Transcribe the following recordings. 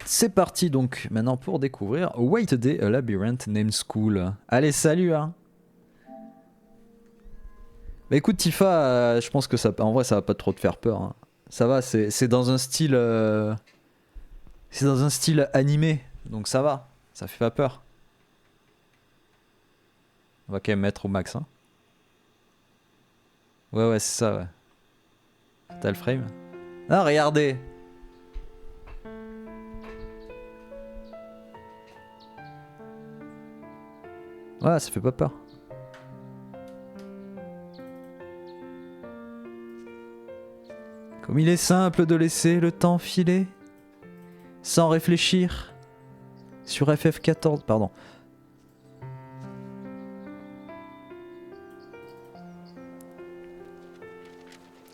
C'est parti donc maintenant pour découvrir Wait a Day, a Labyrinth Named School. Allez, salut hein. Bah écoute Tifa, je pense que ça, en vrai ça va pas trop te faire peur. Hein. Ça va, c'est dans un style, c'est dans un style animé, donc ça va, ça fait pas peur. On va quand même mettre au max. Hein. Ouais c'est ça ouais. T'as le frame. Ah regardez. Ouais ça fait pas peur. Comme il est simple de laisser le temps filer, sans réfléchir, sur FF14, pardon.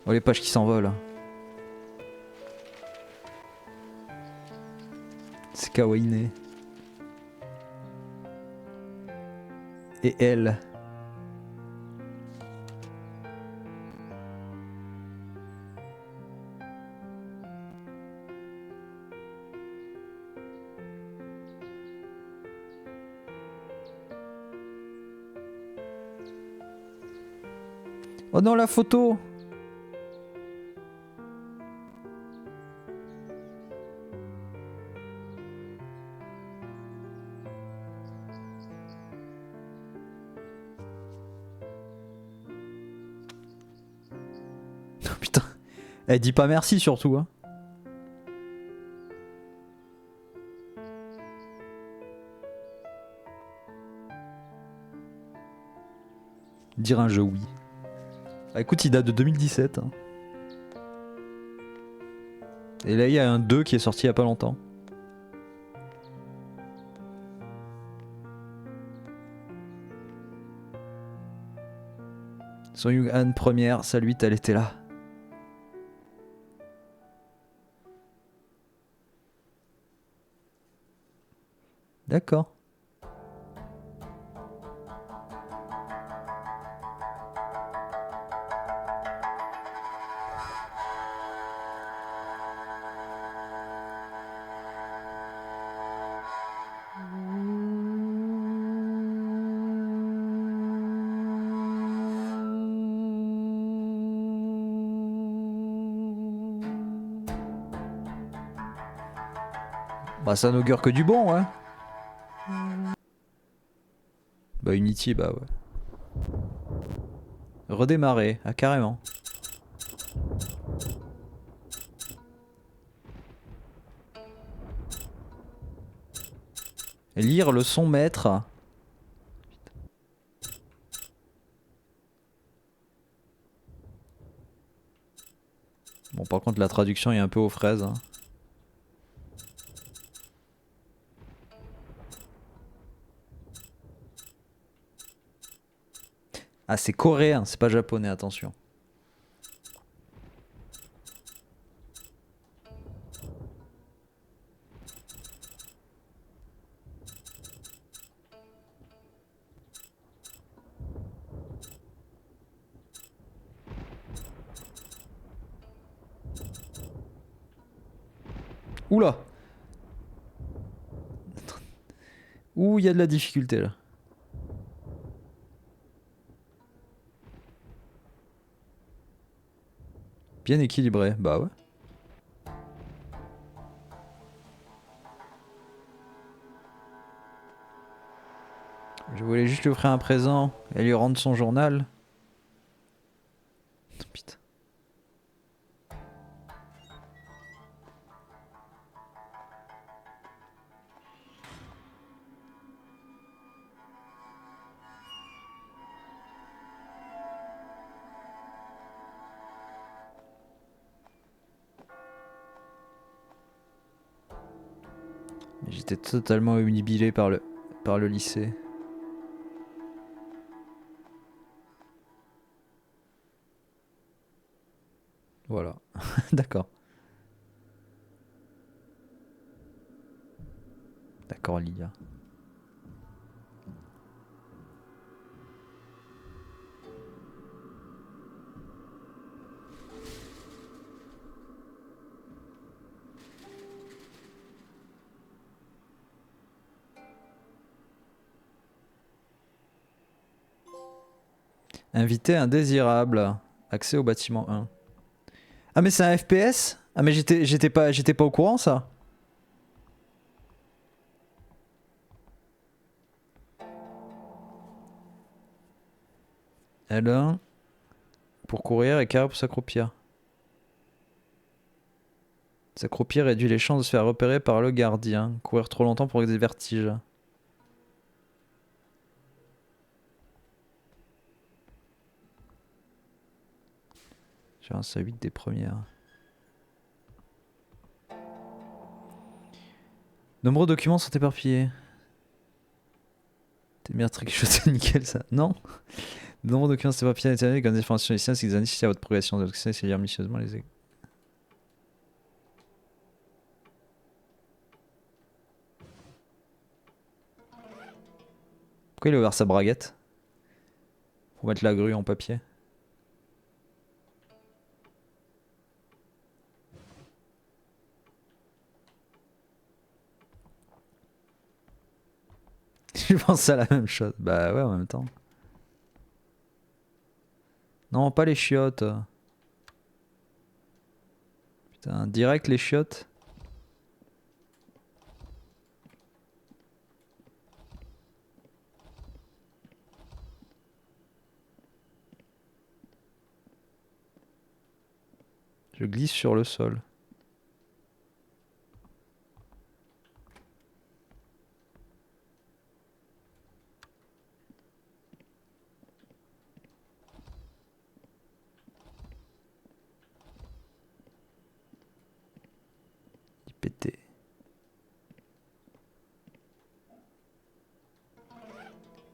Oh les pages qui s'envolent. C'est kawaii. Et elle. Oh non la photo. Oh putain. Elle dit pas merci surtout hein. Dire un jeu oui. Bah écoute il date de 2017 hein. Et là il y a un 2 qui est sorti il y a pas longtemps. Son Young Han première, salut elle était là. D'accord. Bah ça n'augure que du bon ouais. Bah Unity bah ouais. Redémarrer, ah carrément. Lire le son maître. Bon par contre la traduction est un peu aux fraises. Hein. Ah c'est coréen, c'est pas japonais, attention. Oula. Ouh il y a de la difficulté là. Bien équilibré, bah ouais. Je voulais juste lui offrir un présent et lui rendre son journal. Oh, putain. J'étais totalement omnibilé par le lycée. Voilà. D'accord. D'accord, Lilia. Invité indésirable. Accès au bâtiment 1. Ah mais c'est un FPS? Ah mais j'étais pas au courant ça. L1 pour courir et carré pour s'accroupir. S'accroupir réduit les chances de se faire repérer par le gardien. Courir trop longtemps pour des vertiges. J'ai un 8 des premières. Nombreux documents sont éparpillés. T'es bien trickshot, nickel ça. Non. De nombreux documents sont éparpillés à comme des informations licencieuses qui indiquent à votre progression. Donc c'est lire minutieusement les. Pourquoi il a ouvert sa braguette? Pour mettre la grue en papier. Je pense à la même chose. Bah ouais, en même temps. Non, pas les chiottes. Putain, direct les chiottes. Je glisse sur le sol. IPT.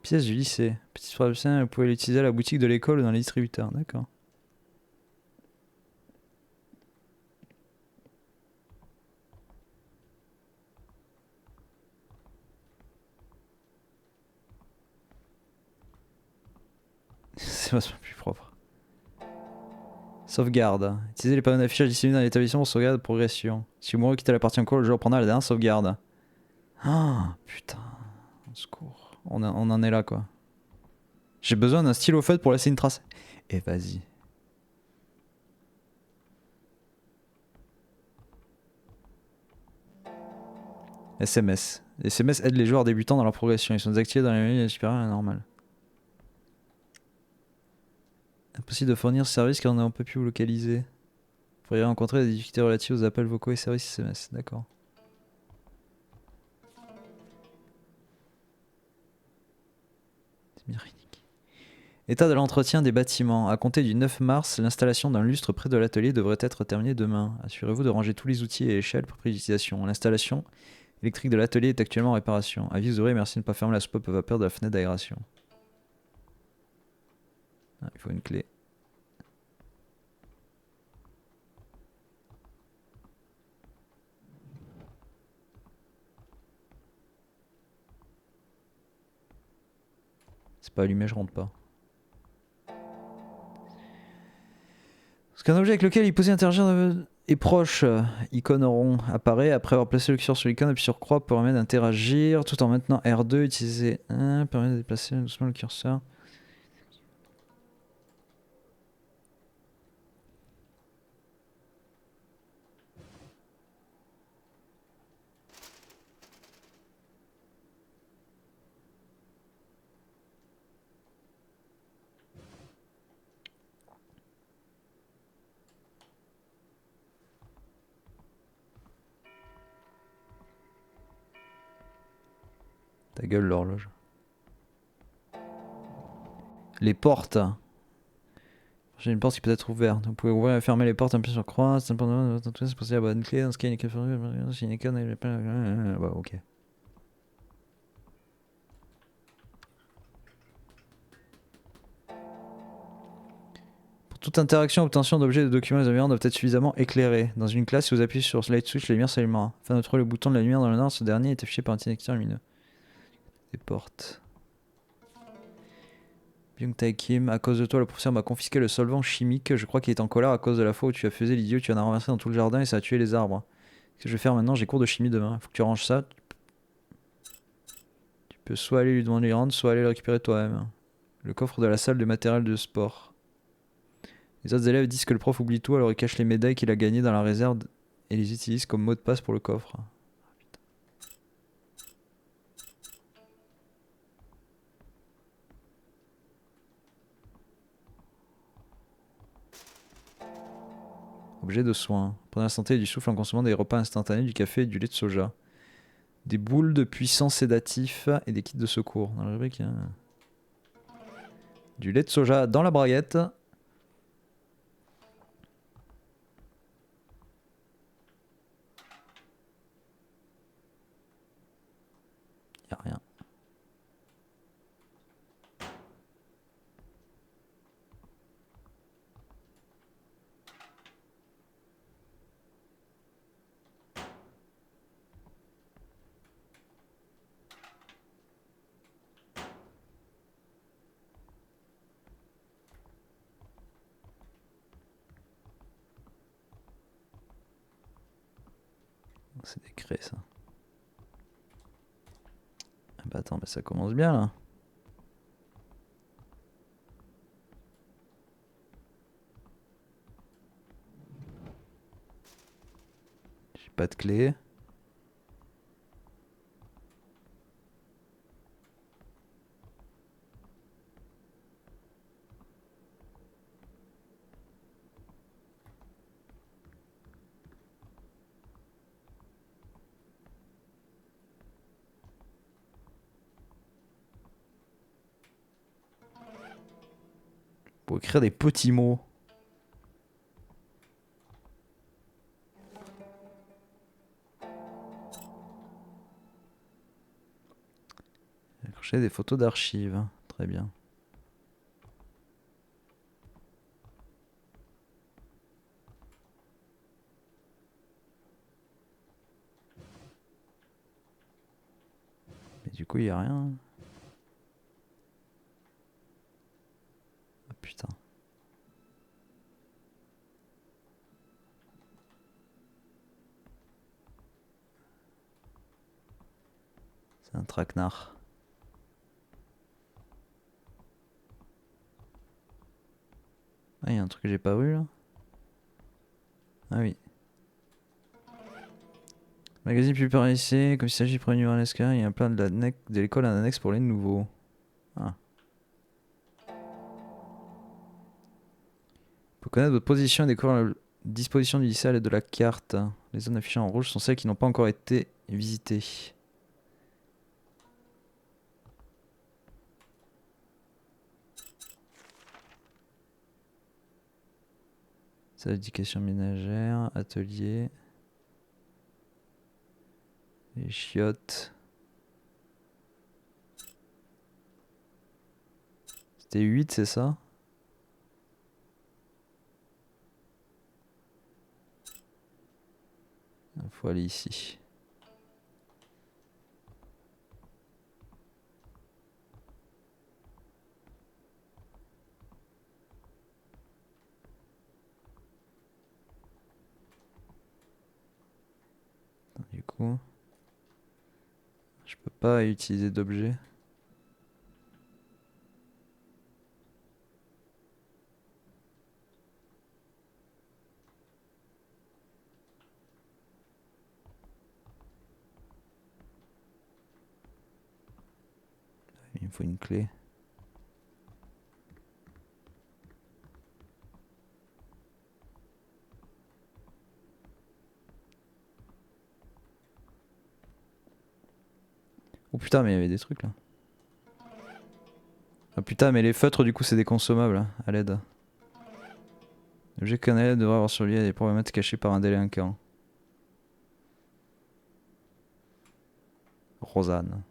Pièce du lycée. Petite phrase, vous pouvez l'utiliser à la boutique de l'école ou dans les distributeurs. D'accord. C'est vachement plus propre. Sauvegarde. Utilisez les panneaux d'affichage dissimulés dans l'établissement pour sauvegarde de progression. Si vous mourrez quittez la partie en cours, le joueur prendra la dernière sauvegarde. Ah, putain. Au secours. On en est là, quoi. J'ai besoin d'un stylo feutre pour laisser une trace. Et vas-y. SMS. Les SMS aident les joueurs débutants dans leur progression. Ils sont désactivés dans les menus supérieurs et normales. Impossible de fournir ce service car on n'a pas pu vous localiser. Vous pourriez rencontrer des difficultés relatives aux appels vocaux et services SMS. D'accord. État de l'entretien des bâtiments. À compter du 9 mars, l'installation d'un lustre près de l'atelier devrait être terminée demain. Assurez-vous de ranger tous les outils et échelles pour l'utilisation. L'installation électrique de l'atelier est actuellement en réparation. Avis aux oreilles, merci de ne pas fermer la soupape à vapeur de la fenêtre d'aération. Ah, il faut une clé. C'est pas allumé, je rentre pas. Parce qu'un objet avec lequel il peut interagir est proche. Icône rond apparaît. Après avoir placé le curseur sur l'icône, appuyez sur croix pour permettre d'interagir. Tout en maintenant R2, utiliser 1 permet de déplacer doucement le curseur. Ta gueule l'horloge. Les portes. J'ai une porte qui peut être ouverte. Vous pouvez ouvrir et fermer les portes un peu sur croix. C'est important de c'est possible la bonne clé. Dans ce cas, il n'y a qu'une icône. Bah, ok. Pour toute interaction, obtention d'objets, de documents et environs doivent être suffisamment éclairés. Dans une classe, si vous appuyez sur Light Switch, la lumière s'allumera. Afin de trouver le bouton de la lumière dans le nord, ce dernier est affiché par un interrupteur lumineux. Des portes. Byung Tae Kim, à cause de toi, le professeur m'a confisqué le solvant chimique. Je crois qu'il est en colère à cause de la fois où tu as fait l'idiot, tu en as renversé dans tout le jardin et ça a tué les arbres. Qu'est-ce que je vais faire maintenant? J'ai cours de chimie demain. Faut que tu ranges ça. Tu peux soit aller lui demander de rendre, soit aller le récupérer toi-même. Le coffre de la salle de matériel de sport. Les autres élèves disent que le prof oublie tout, alors il cache les médailles qu'il a gagnées dans la réserve et les utilise comme mot de passe pour le coffre. Objet de soin. Pour la santé et du souffle en consommant des repas instantanés, du café et du lait de soja. Des boules de puissants sédatifs et des kits de secours. Dans la rubrique, il y a du lait de soja dans la braguette. Il n'y a rien. C'est des craies ça. Ah bah attends, bah ça commence bien là. J'ai pas de clé. Pour écrire des petits mots. Accrocher des photos d'archives. Très bien. Mais du coup, il n'y a rien. Ah putain. C'est un traquenard. Ah, il y a un truc que j'ai pas vu là. Ah oui. Magazine publicitaire, comme il s'agit du premier numéro à l'ESCA, il y a un plan de l'école en annexe pour les nouveaux. Ah. Pour connaître votre position et découvrir la disposition du lycée à l'aide de la carte. Les zones affichées en rouge sont celles qui n'ont pas encore été visitées. Salle d'éducation ménagère, atelier. Les chiottes. C'était 8, c'est ça? Il faut aller ici. Du coup, je peux pas utiliser d'objet. Il me faut une clé. Oh putain, mais il y avait des trucs là. Ah putain, mais les feutres du coup c'est des consommables hein, à l'aide. L'objet qu'un élève devrait avoir sur lui est probablement caché par un délinquant. Rosanne.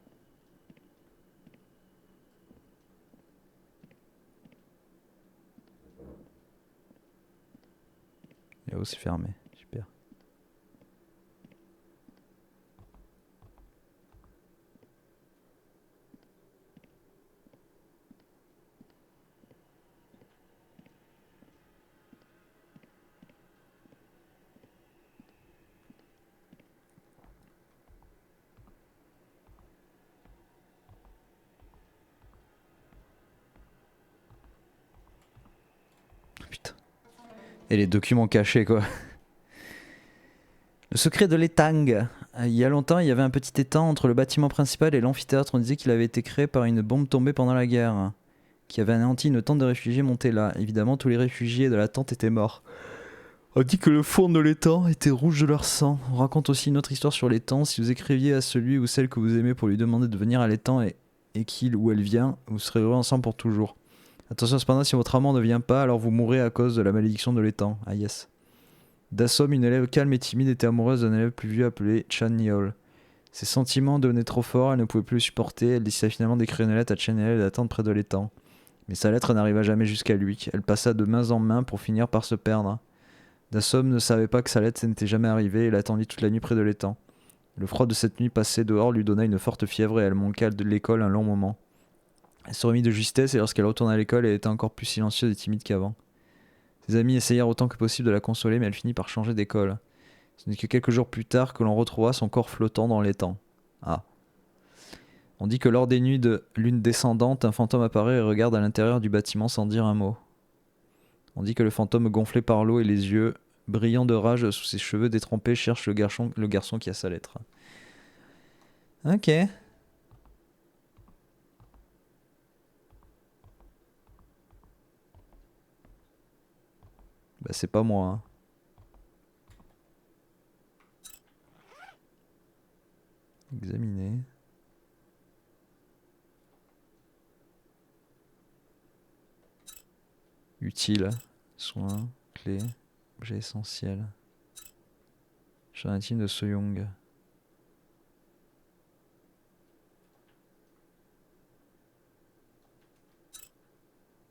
Et là-haut c'est fermé. Super. Et les documents cachés, quoi. Le secret de l'étang. Il y a longtemps, il y avait un petit étang entre le bâtiment principal et l'amphithéâtre. On disait qu'il avait été créé par une bombe tombée pendant la guerre, qui avait anéanti une tente de réfugiés montée là. Évidemment, tous les réfugiés de la tente étaient morts. On dit que le fond de l'étang était rouge de leur sang. On raconte aussi une autre histoire sur l'étang. Si vous écriviez à celui ou celle que vous aimez pour lui demander de venir à l'étang et qu'il ou elle vient, vous serez heureux ensemble pour toujours. Attention cependant, si votre amant ne vient pas, alors vous mourrez à cause de la malédiction de l'étang. Ah yes. Dassom, une élève calme et timide, était amoureuse d'un élève plus vieux appelé Chan Yeol. Ses sentiments devenaient trop forts, elle ne pouvait plus le supporter. Elle décida finalement d'écrire une lettre à Chan Yeol et d'attendre près de l'étang. Mais sa lettre n'arriva jamais jusqu'à lui. Elle passa de main en main pour finir par se perdre. Dassom ne savait pas que sa lettre n'était jamais arrivée et l'attendit toute la nuit près de l'étang. Le froid de cette nuit passée dehors lui donna une forte fièvre et elle manqua de l'école un long moment. Elle se remit de justesse et lorsqu'elle retourna à l'école, elle était encore plus silencieuse et timide qu'avant. Ses amis essayèrent autant que possible de la consoler, mais elle finit par changer d'école. Ce n'est que quelques jours plus tard que l'on retrouva son corps flottant dans l'étang. Ah. On dit que lors des nuits de lune descendante, un fantôme apparaît et regarde à l'intérieur du bâtiment sans dire un mot. On dit que le fantôme gonflé par l'eau et les yeux brillants de rage sous ses cheveux détrempés cherche le garçon qui a sa lettre. Ok. Bah c'est pas moi. Hein. Examiner. Utile. Soins. Clé. Objet essentiel. Champ intime de Soyoung.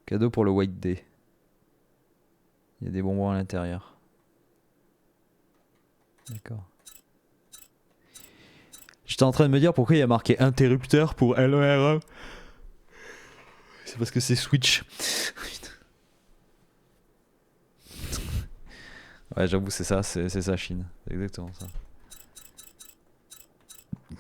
Cadeau pour le White Day. Il y a des bonbons à l'intérieur. D'accord. J'étais en train de me dire pourquoi il y a marqué interrupteur pour LERE. C'est parce que c'est Switch. Ouais, j'avoue, c'est ça, c'est ça, Chine. C'est exactement ça. Il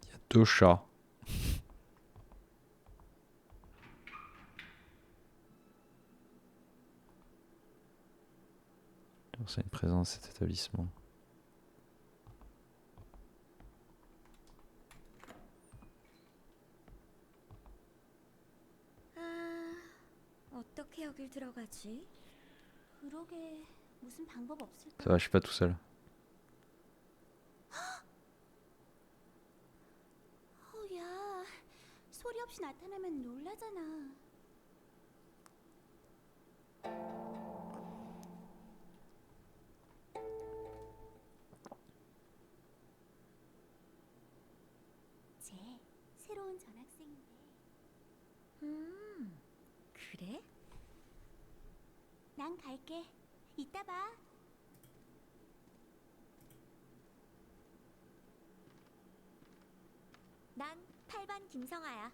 y a 2 chats. C'est une présence cet établissement. 어떻게 여길 들어가지? 그러게 무슨 방법 없을까? Ça va, je suis pas tout seul. 야, 소리 없이 나타나면 놀라잖아. 쟤 새로운 전학생인데. 그래? 난 갈게. 이따 봐. 난 8반 김성아야.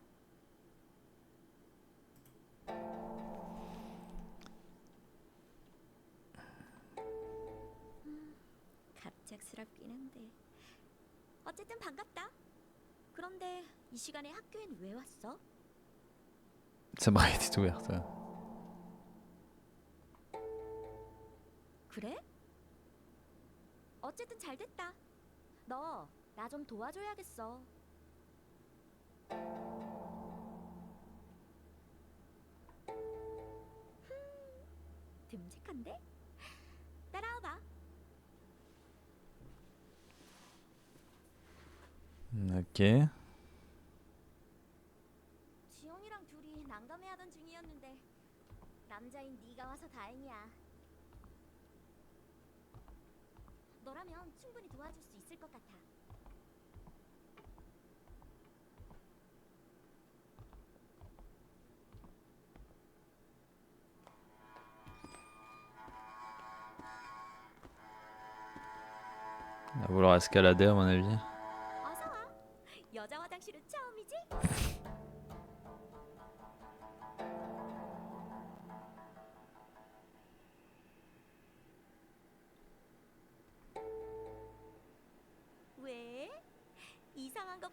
갑작스럽긴 한데. 어쨌든 반갑다. 그런데 이 시간에 학교엔 왜 왔어? Ça m'aurait été ouverte. 그래? 어쨌든 잘 됐다. 너 나 좀 도와줘야겠어. 듬직한데? 따라와봐. Ok. 지영이랑 둘이 난감해하던 중이었는데 남자인 네가 와서 다행이야. 너라면 충분히 도와줄 수 있을 것 같아. On va vouloir escalader à mon avis. 어서 와. 여자 화장실은 처음이지?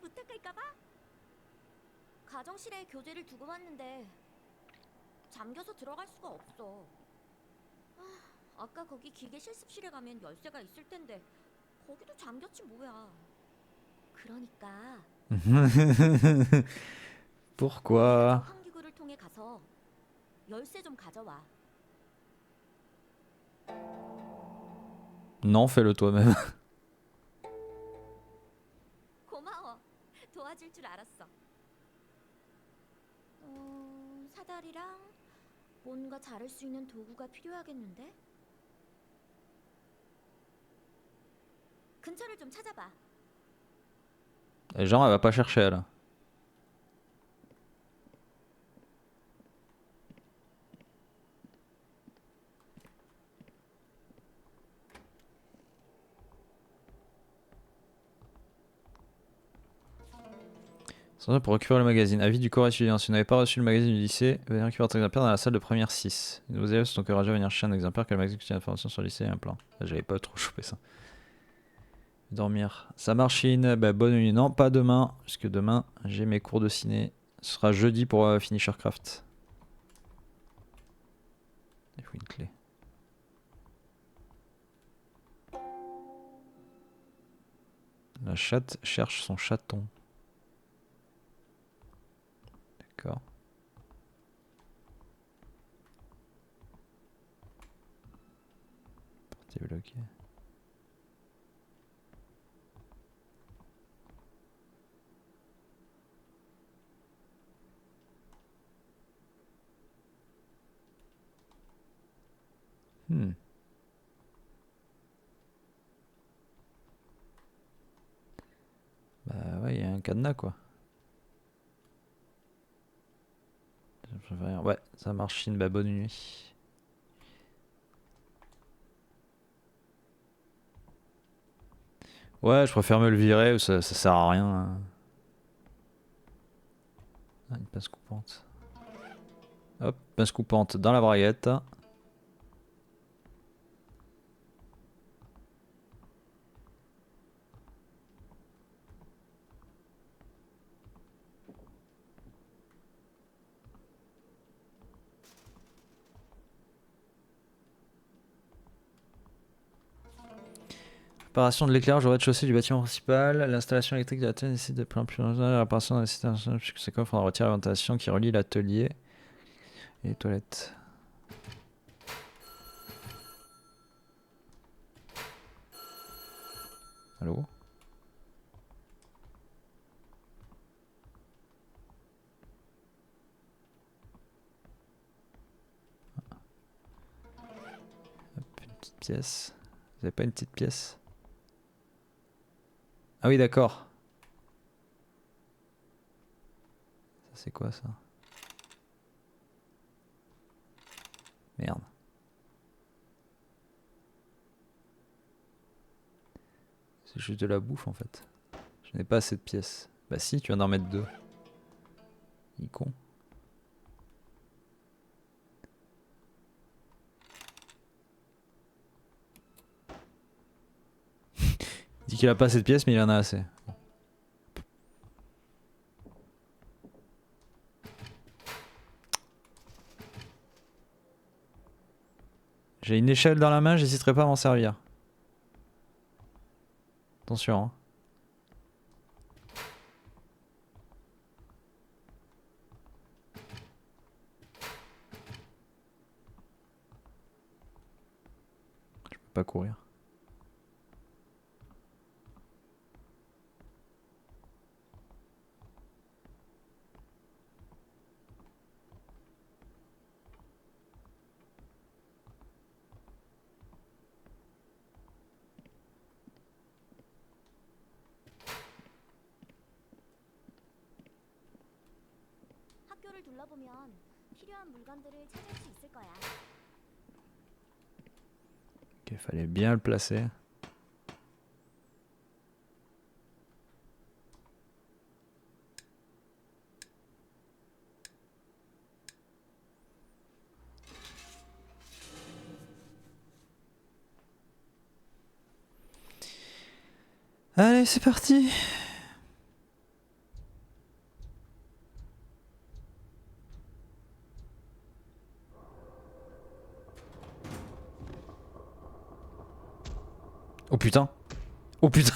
부탁할까 봐? 가정실에 교재를 두고 왔는데 잠겨서 들어갈 수가 없어. 아까 거기 기계 실습실에 가면 열쇠가 있을 텐데 거기도 잠겼지 뭐야. 그러니까 Pourquoi? 저 환기구를 통해 가서 열쇠 좀 가져와. Non, fais-le toi-même. 고마워. 도와줄 줄 알았어. 사다리랑 뭔가 자를 수 있는 도구가 필요하겠는데? 근처를 좀 찾아봐. Genre, elle va pas chercher, elle. Sans pour récupérer le magazine. Avis du corps étudiant. Si vous n'avez pas reçu le magazine du lycée, venez récupérer votre exemplaire dans la salle de première 6. Nos élèves sont encouragés à venir chercher un exemplaire car le magazine contient l'information sur le lycée et un plan. J'avais pas trop chopé ça. Dormir. Ça marche, Chine. Bah, bonne nuit. Non, pas demain. Parce que demain, j'ai mes cours de ciné. Ce sera jeudi pour Finisher Craft. Il faut une clé. La chatte cherche son chaton. D'accord. Portée bloquée. Bah ouais, il y a un cadenas quoi. Ouais, ça marche, Chine. Bah bonne nuit. Ouais, je préfère me le virer, ou ça sert à rien. Hein. Ah, une pince coupante. Hop, pince coupante dans la braguette. Réparation de l'éclairage au rez-de-chaussée du bâtiment principal. L'installation électrique de l'atelier nécessite de plein plus. La réparation de la citerne, puisque c'est quoi, il faudra retirer la ventilation qui relie l'atelier et les toilettes. Allô? Hop, une petite pièce. Vous avez pas une petite pièce? Ah oui, d'accord. Ça, c'est quoi ça? Merde. C'est juste de la bouffe en fait. Je n'ai pas assez de pièces. Bah si, tu viens d'en mettre deux. Il est con. Il dit qu'il a pas assez de pièces, mais il en a assez. J'ai une échelle dans la main, j'hésiterai pas à m'en servir. Attention. Hein. Je peux pas courir. 학교를 둘러보면 필요한 물건들을 찾을 수 있을 거야. Ok, fallait bien le placer. Allez, c'est parti. Oh putain. Oh putain.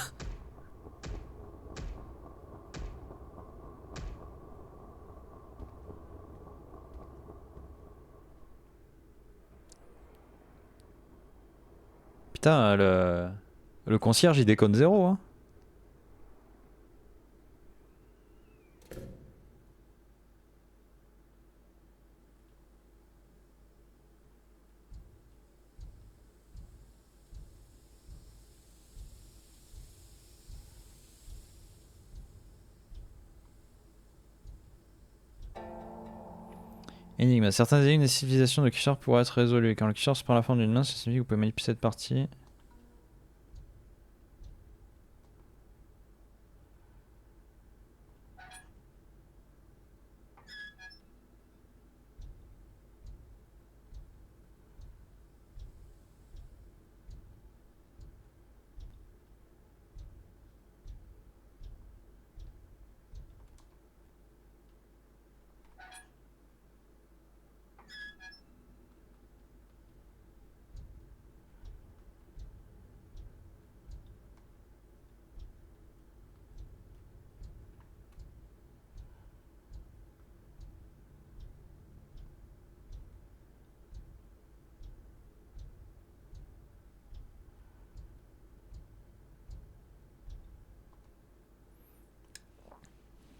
Putain, le concierge il déconne zéro, hein. Énigme. Certaines énigmes des civilisations de Kishar pourraient être résolues. Quand le Kishar se prend la forme d'une main, ça signifie que vous pouvez manipuler cette partie.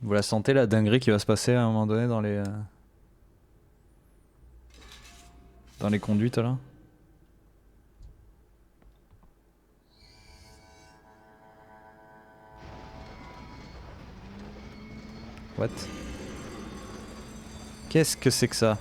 Vous la sentez la dinguerie qui va se passer à un moment donné dans les conduites là? What? Qu'est-ce que c'est que ça?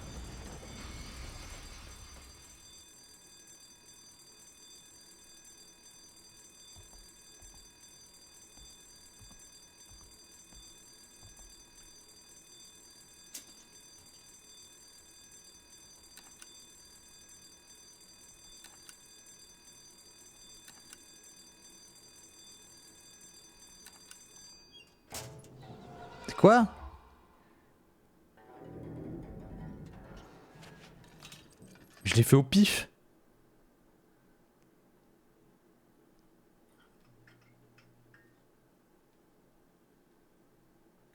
Quoi? Je l'ai fait au pif.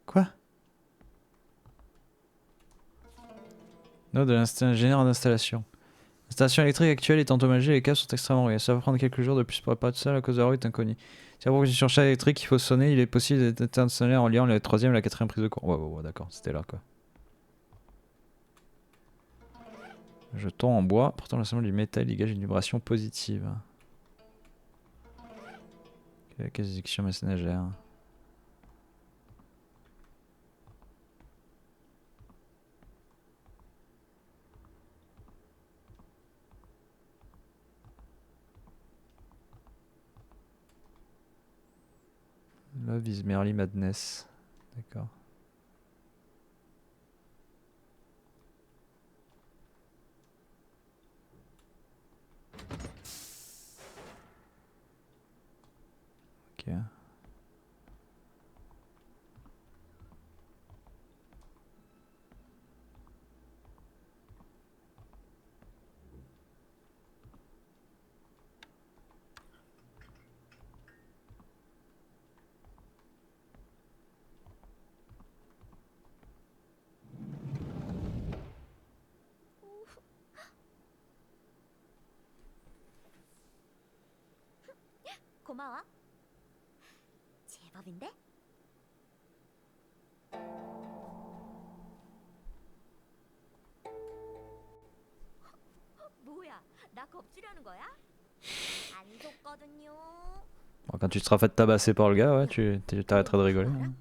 Quoi? Note de l'ingénieur d'installation. L'installation électrique actuelle est endommagée et les câbles sont extrêmement rouillés. Ça va prendre quelques jours de plus pour réparer tout ça, la cause de la route est inconnue. Si pour que sur chaque électrique il faut sonner, il est possible d'installer en liant la troisième et la quatrième prise de courant. Ouais, d'accord, c'était là quoi. Jeton en bois, portant l'ensemble du métal dégage une vibration positive. La caisse d'exécution messagère. Love is merely madness. D'accord. Ok. 고마워. 제법인데? 뭐야? 나 겁주려는 거야? 안 속거든요. Bon, quand tu te seras fait tabasser par le gars, ouais, tu t'arrêteras de rigoler. Hein.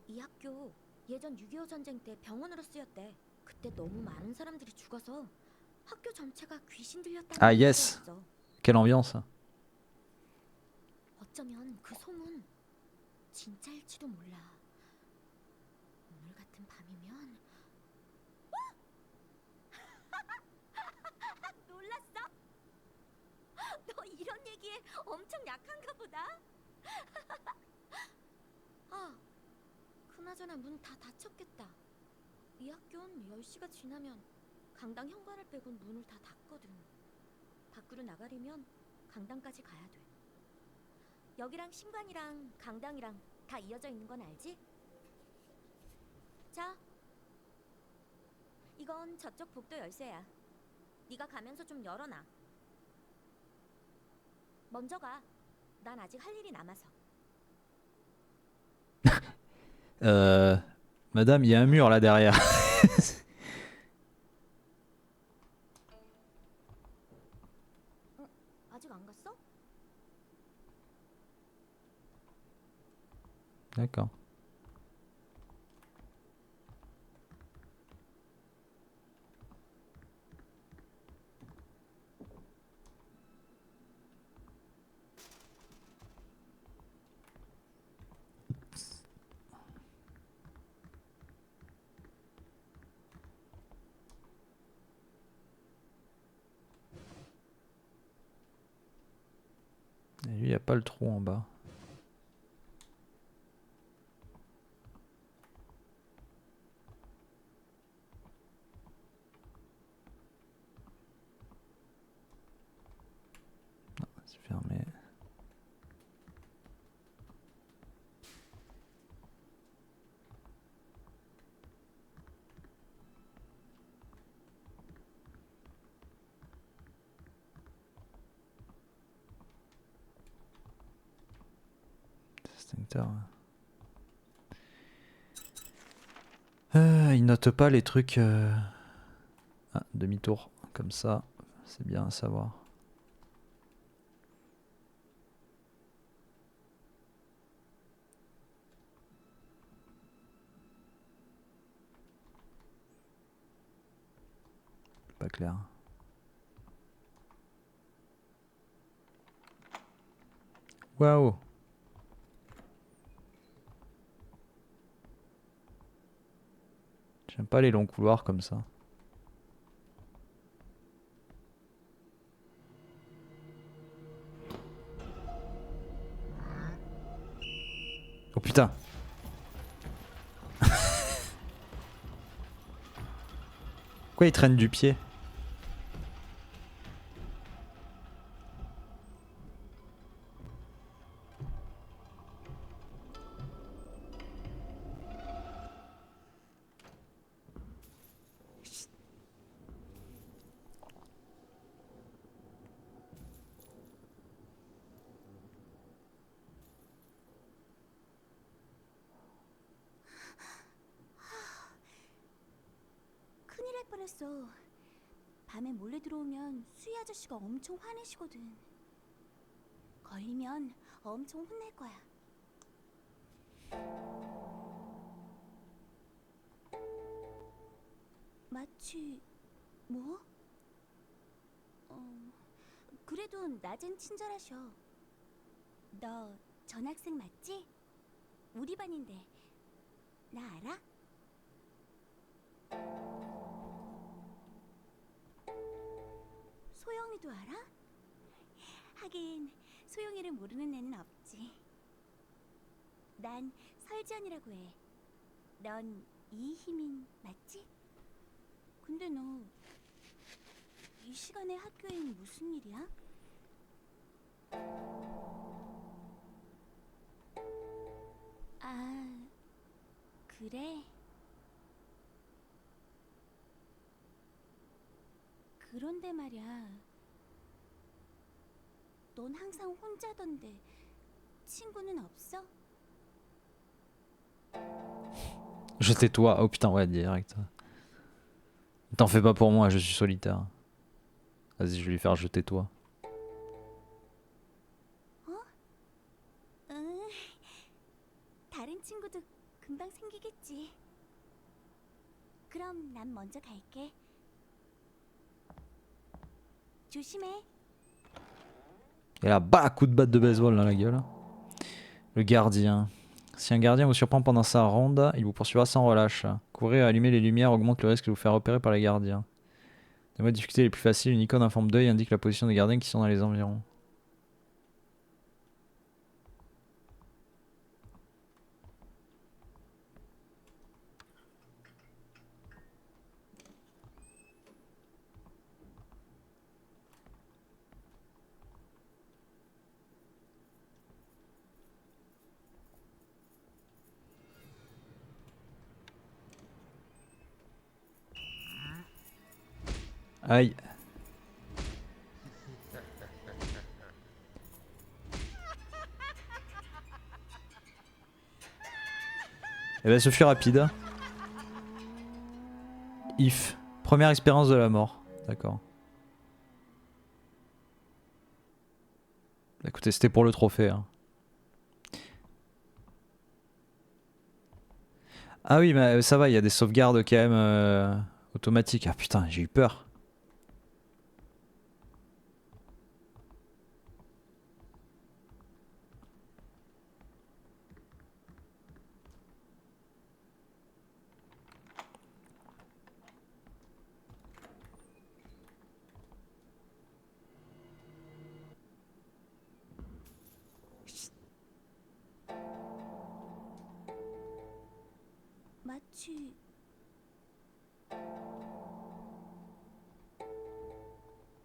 이 학교 예전 6.25 전쟁 때 병원으로 쓰였대. 그때 너무 많은 사람들이 죽어서 학교 전체가 귀신 들렸다는 Ah 얘기가 yes! 있어. Quelle ambiance! 어쩌면 그 소문 진짜일지도 몰라. 오늘 같은 밤이면 놀랐어? 너 이런 얘기에 엄청 약한가 보다. 아, 그나저나 문 다 닫혔겠다. 이 학교는 10시가 지나면 강당 현관을 빼곤 문을 다 닫거든. 밖으로 나가려면 강당까지 가야 돼. 여기랑 신관이랑 강당이랑 다 이어져 있는 건 알지? 자, 이건 저쪽 복도 열쇠야. 네가 가면서 좀 열어놔. 먼저 가. 난 아직 할 일이 남아서. Madame, il y a un mur là derrière. 아직 안 갔어? D'accord. Et lui, il n'y a pas le trou en bas. Non, c'est fermé. Distincteur. Il note pas les trucs. Ah, demi-tour, comme ça, c'est bien à savoir. Pas clair. Waouh! J'aime pas les longs couloirs comme ça. Oh putain! Pourquoi il traîne du pied? 큰일 날 뻔했어. 밤에 몰래 들어오면 수희 아저씨가 엄청 화내시거든. 걸리면 엄청 혼낼 거야. 마치 뭐? 그래도 낮엔 친절하셔. 너 전학생 맞지? 우리 반인데 나 알아? 소영이도 알아? 하긴 소영이를 모르는 애는 없지. 난 설지연이라고 해. 넌 이희민 맞지? 근데 너 이 시간에 학교엔 무슨 일이야? 아, 그래? 그런데 말이야. 넌 항상 혼자던데 친구는 없어? Je tais-toi. Oh putain, ouais, direct. T'en fais pas pour moi, je suis solitaire. Vas-y, je vais lui faire jeter toi. 응. 다른 친구도 금방 생기겠지. 그럼 난 먼저 갈게. 조심해. Et là, bah, coup de batte de baseball dans la gueule. Le gardien. Si un gardien vous surprend pendant sa ronde, il vous poursuivra sans relâche. Courir et allumer les lumières augmente le risque de vous faire repérer par les gardiens. Dans les difficultés les plus faciles, une icône en forme d'œil indique la position des gardiens qui sont dans les environs. Aïe. Eh ben ce fut rapide. If. Première expérience de la mort. D'accord. Écoutez, c'était pour le trophée. Hein. Ah oui, mais ça va, il y a des sauvegardes quand même automatiques. Ah putain, j'ai eu peur. 마치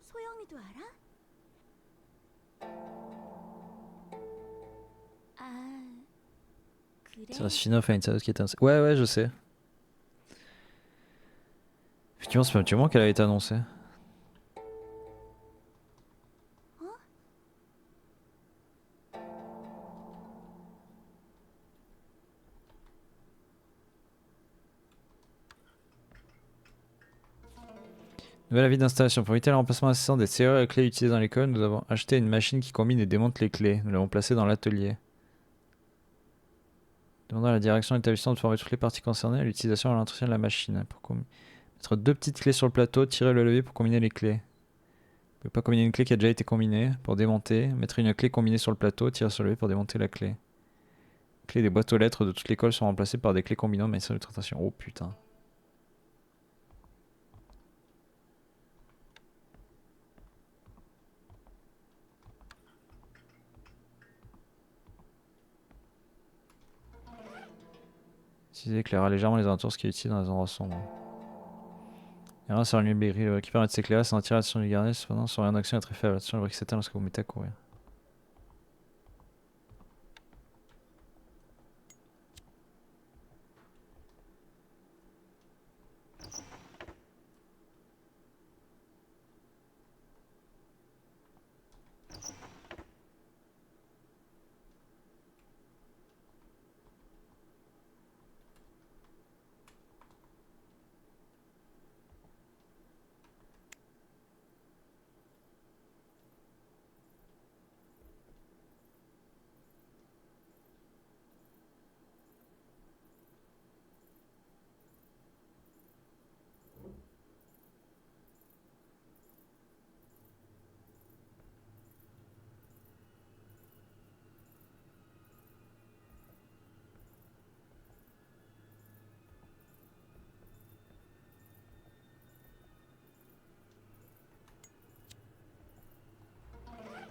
소영이도 알아? 아, 그래? C'est un spin-off à une série qui était Ouais, ouais, je sais. Effectivement, c'est pas un petit moment qu'elle a été annoncée. Nouvel avis d'installation. Pour éviter le remplacement incessant des serrures et clés utilisées dans l'école, nous avons acheté une machine qui combine et démonte les clés. Nous l'avons placée dans l'atelier. Demandons à la direction de l'établissement de former toutes les parties concernées à l'utilisation et à l'entretien de la machine. Pour mettre 2 petites clés sur le plateau, tirer le levier pour combiner les clés. Vous pouvez pas combiner une clé qui a déjà été combinée. Pour démonter, mettre une clé combinée sur le plateau, tirer sur le levier pour démonter la clé. Les clés des boîtes aux lettres de toute l'école sont remplacées par des clés combinantes mais sans de tractation. Oh putain. Utiliser éclairera légèrement les alentours, ce qui est utile dans les endroits sombres. Et rien sur la lumière qui permet de s'éclairer sans attirer l'attention du gardien, cependant son rayon d'action est très faible. Attention, le brick s'éteint lorsque vous mettez à courir.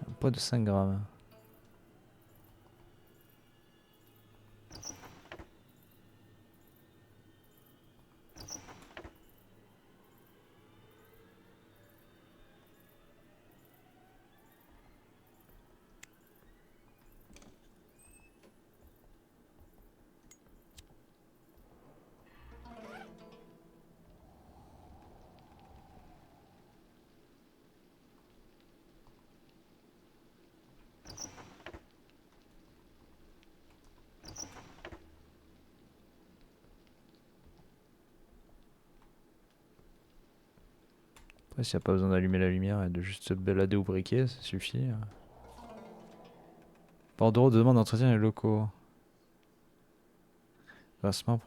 Un poids de 5 grammes. Après, s'il n'y a pas besoin d'allumer la lumière et de juste se balader au briquet, ça suffit. Bordereau demande d'entretien les locaux. Classement.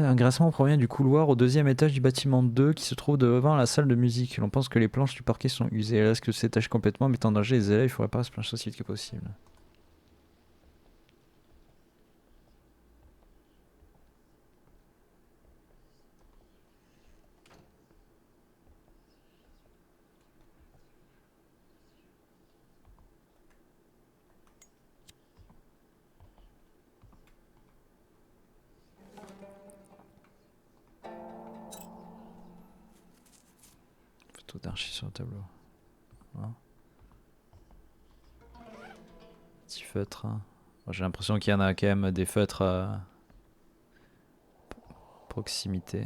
Un grincement provient du couloir au 2e étage du bâtiment 2 qui se trouve devant la salle de musique. L'on pense que les planches du parquet sont usées. Elles risquent de s'étacher complètement, mettant en danger les élèves. Il faut réparer ces planches aussi vite que possible. Photo d'archi sur le tableau. Voilà. Petit feutre. Hein. Bon, j'ai l'impression qu'il y en a quand même des feutres à proximité.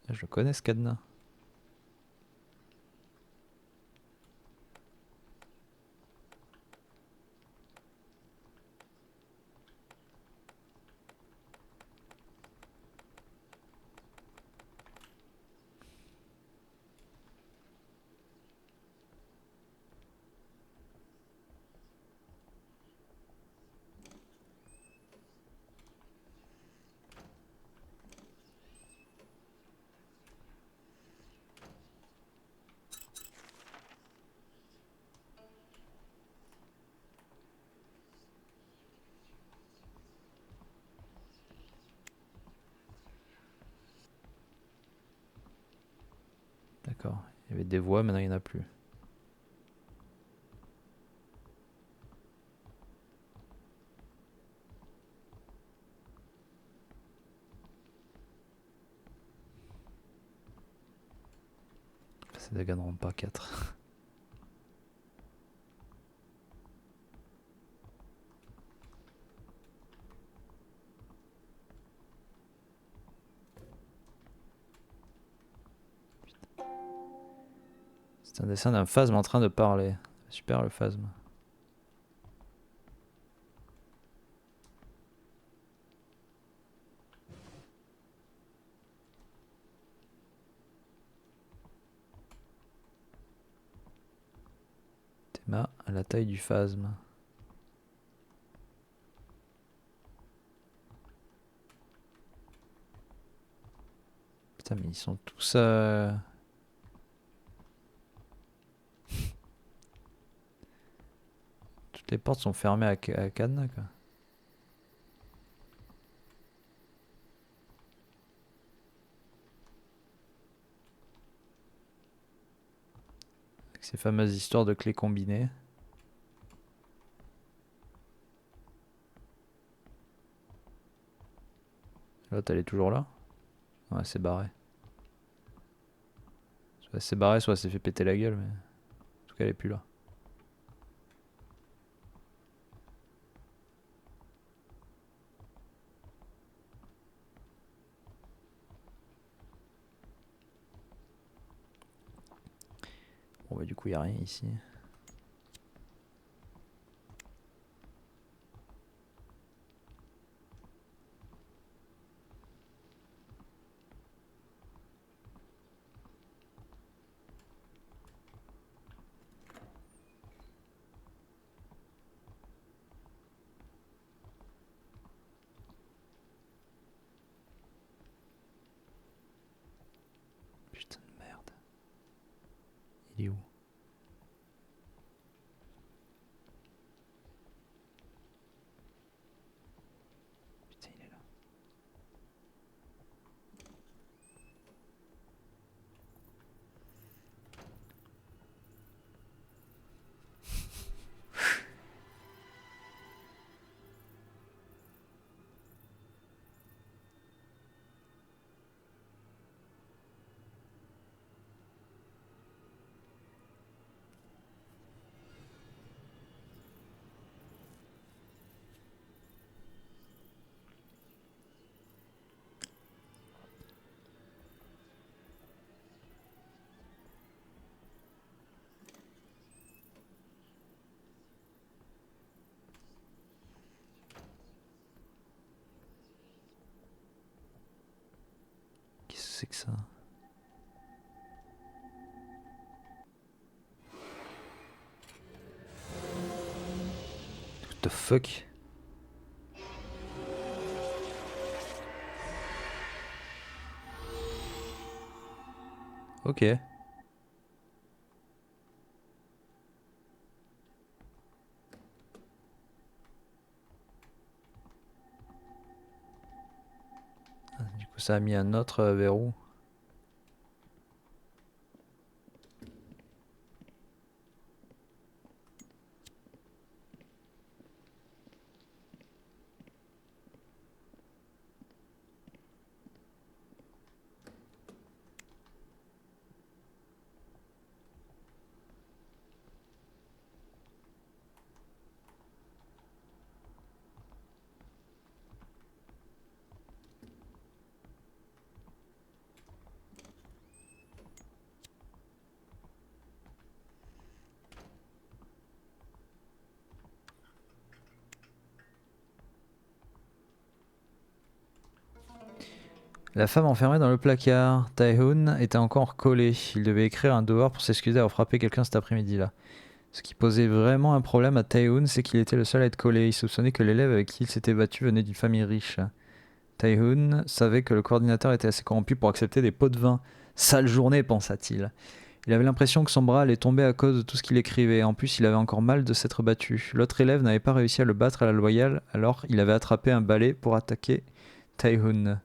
Je le connais ce cadenas. D'accord. Il y avait des voies, maintenant il n'y en a plus. C'est Danganronpa 4. C'est un dessin d'un phasme en train de parler. Super le phasme. Théma à la taille du phasme. Putain mais ils sont tous... Toutes les portes sont fermées à cadenas quoi. Avec ces fameuses histoires de clés combinées. L'autre elle est toujours là. Ouais c'est barré. Soit c'est barré, soit c'est fait péter la gueule, mais en tout cas elle est plus là. Bon bah du coup il n'y a rien ici. Putain de merde. Il est où? Putain il est là. Qu'est-ce que c'est que ça? What the fuck? Ok. Du coup ça a mis un autre verrou. La femme enfermée dans le placard. Taehoon était encore collé. Il devait écrire un devoir pour s'excuser d'avoir frappé quelqu'un cet après-midi-là. Ce qui posait vraiment un problème à Taehoon, c'est qu'il était le seul à être collé. Il soupçonnait que l'élève avec qui il s'était battu venait d'une famille riche. Taehoon savait que le coordinateur était assez corrompu pour accepter des pots de vin. Sale journée, pensa-t-il. Il avait l'impression que son bras allait tomber à cause de tout ce qu'il écrivait. En plus, il avait encore mal de s'être battu. L'autre élève n'avait pas réussi à le battre à la loyale, alors il avait attrapé un balai pour attaquer Taehoon.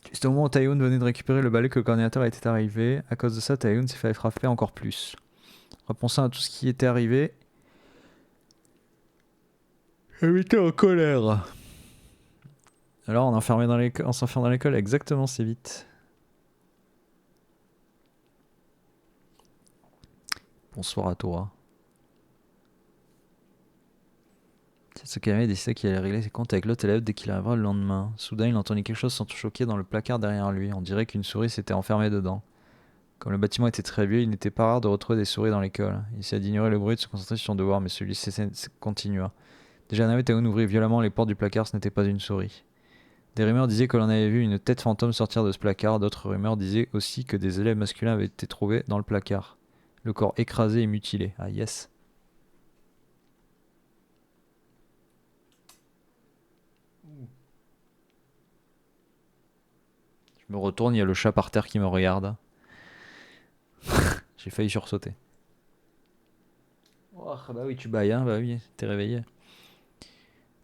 Juste au moment où Taehoon venait de récupérer le balai que le coordinateur était arrivé, à cause de ça, Taehoon s'est fait frapper encore plus. Repensant à tout ce qui était arrivé, il était en colère. Alors on s'enferme dans l'école, exactement, c'est vite. Bonsoir à toi. Tsukame décida qu'il allait régler ses comptes avec l'autre élève dès qu'il arrivera le lendemain. Soudain, il entendit quelque chose s'entrechoquer dans le placard derrière lui. On dirait qu'une souris s'était enfermée dedans. Comme le bâtiment était très vieux, il n'était pas rare de retrouver des souris dans l'école. Il essaya d'ignorer le bruit et de se concentrer sur son devoir, mais celui-ci continua. Déjà, Taehoon ouvrit violemment les portes du placard, ce n'était pas une souris. Des rumeurs disaient que l'on avait vu une tête fantôme sortir de ce placard, d'autres rumeurs disaient aussi que des élèves masculins avaient été trouvés dans le placard. Le corps écrasé et mutilé. Ah yes. Je me retourne, il y a le chat par terre qui me regarde. J'ai failli sursauter. Oh, bah oui, tu bailles, hein, bah oui, t'es réveillé.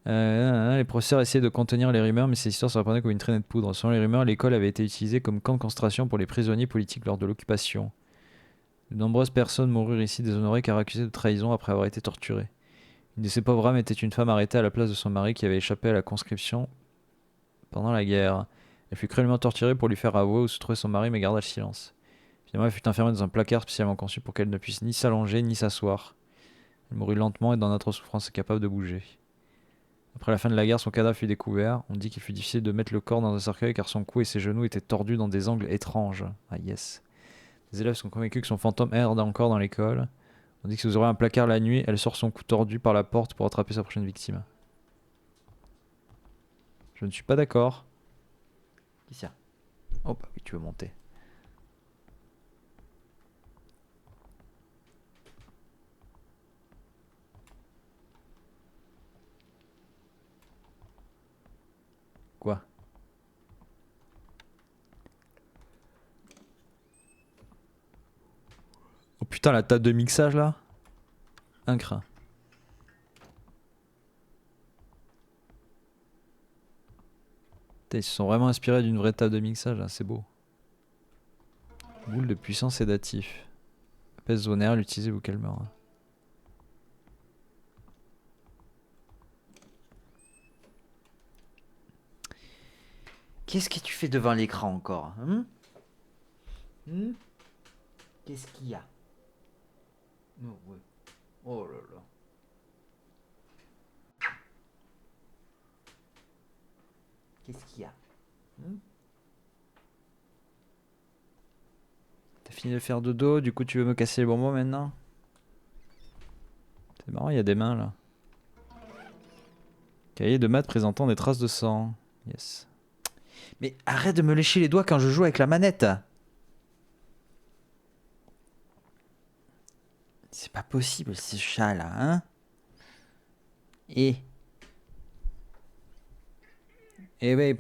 Les professeurs essayaient de contenir les rumeurs, mais ces histoires se répandaient comme une traînée de poudre. Selon les rumeurs, l'école avait été utilisée comme camp de concentration pour les prisonniers politiques lors de l'occupation. De nombreuses personnes moururent ici déshonorées car accusées de trahison après avoir été torturées. Une de ces pauvres âmes était une femme arrêtée à la place de son mari qui avait échappé à la conscription pendant la guerre. Elle fut cruellement torturée pour lui faire avouer où se trouvait son mari mais garda le silence. Finalement, elle fut enfermée dans un placard spécialement conçu pour qu'elle ne puisse ni s'allonger ni s'asseoir. Elle mourut lentement et dans notre souffrance incapable de bouger. Après la fin de la guerre, son cadavre fut découvert. On dit qu'il fut difficile de mettre le corps dans un cercueil car son cou et ses genoux étaient tordus dans des angles étranges. Ah yes. Les élèves sont convaincus que son fantôme erre encore dans l'école. On dit que si vous aurez un placard la nuit, elle sort son cou tordu par la porte pour attraper sa prochaine victime. Je ne suis pas d'accord. Qui c'est? Oh bah oui, tu veux monter. Quoi? Oh putain, la table de mixage là. Un crin. Putain, ils se sont vraiment inspirés d'une vraie table de mixage là, c'est beau. Boule de puissance sédatif. Pèse zonaire, l'utilisez-vous calmeur. Qu'est-ce que tu fais devant l'écran encore, hein? Qu'est-ce qu'il y a? Oh, ouais. Oh là là. Qu'est-ce qu'il y a? T'as fini de faire dodo, du coup tu veux me casser les bonbons maintenant? C'est marrant, il y a des mains là. Cahier de maths présentant des traces de sang. Yes. Mais arrête de me lécher les doigts quand je joue avec la manette. C'est pas possible ce chat là, hein? Et. Eh ouais,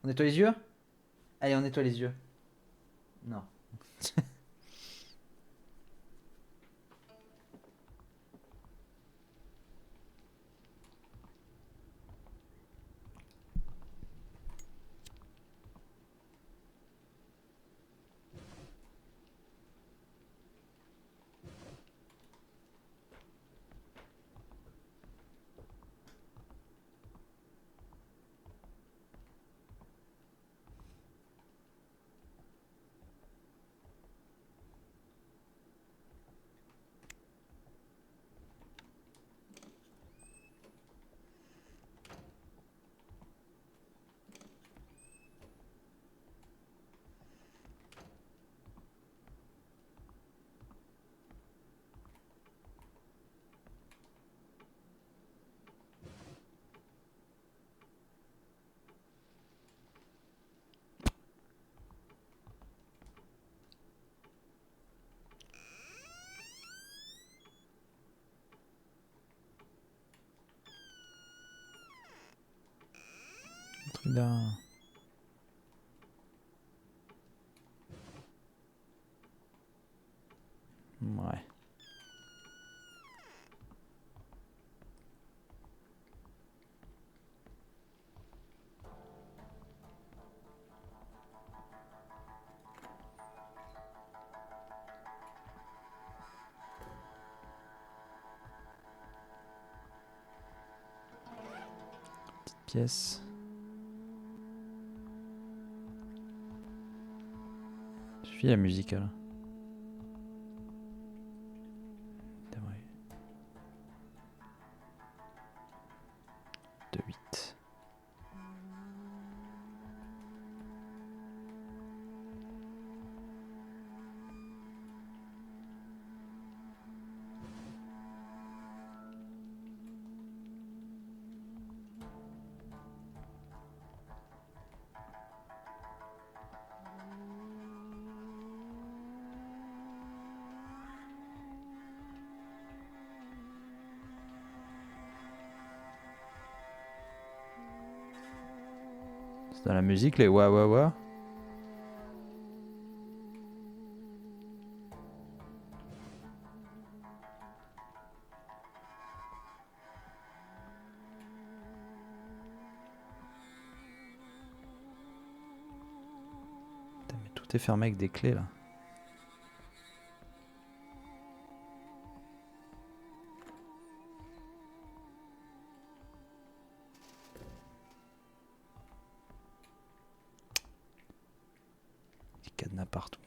on nettoie les yeux? Allez, on nettoie les yeux. Non. Là. Ouais. Petite pièce. Suffit la musique là. De 8. C'est dans la musique les wa wa wa. Putain, mais tout est fermé avec des clés là. Des cadenas partout.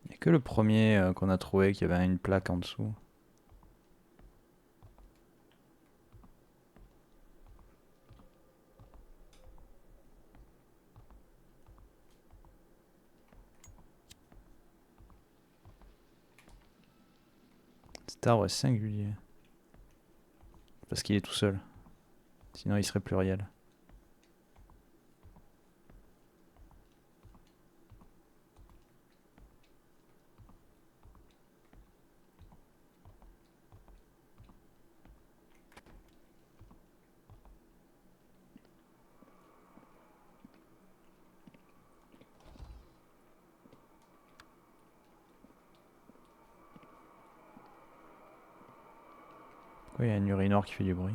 Il n'y a que le premier qu'on a trouvé qui avait une plaque en dessous. Cet arbre est singulier. Parce qu'il est tout seul. Sinon il serait pluriel. Pourquoi il y a une urinoir qui fait du bruit?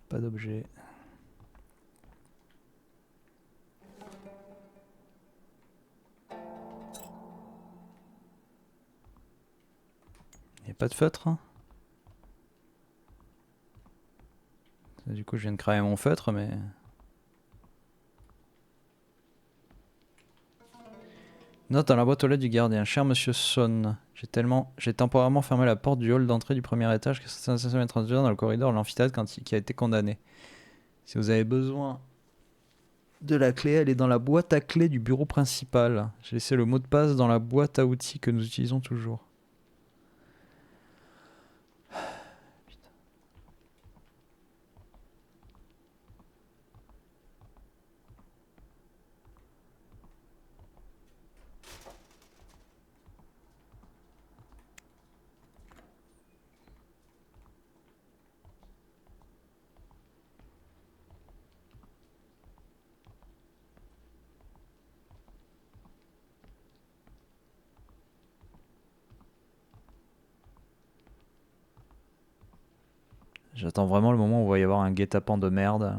Pas d'objet. Il n'y a pas de feutre hein. Du coup je viens de cramer mon feutre mais... Note dans la boîte aux lettres du gardien. Cher monsieur Son, j'ai temporairement fermé la porte du hall d'entrée du premier étage car c'est censé être introduit dans le corridor de l'amphithéâtre qui a été condamné. Si vous avez besoin de la clé, elle est dans la boîte à clés du bureau principal. J'ai laissé le mot de passe dans la boîte à outils que nous utilisons toujours. J'attends vraiment le moment où il va y avoir un guet-apens de merde.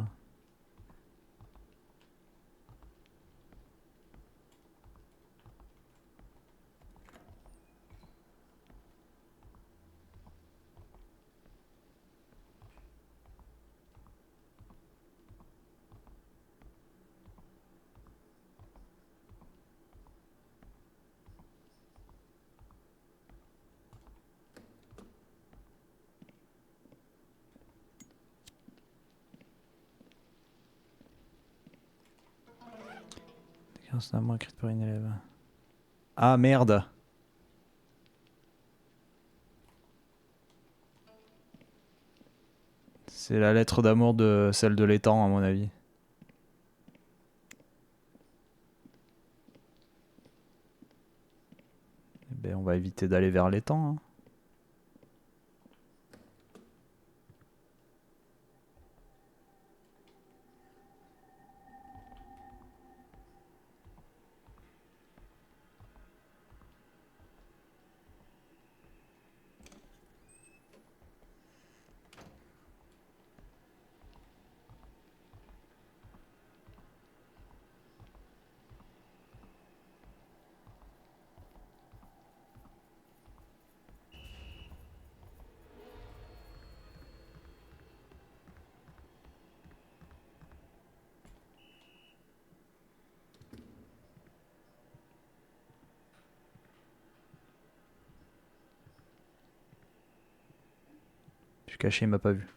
Constamment écrite par une élève. Ah merde. C'est la lettre d'amour de celle de l'étang à mon avis. Eh ben, on va éviter d'aller vers l'étang. Hein. Je suis caché, il m'a pas vu.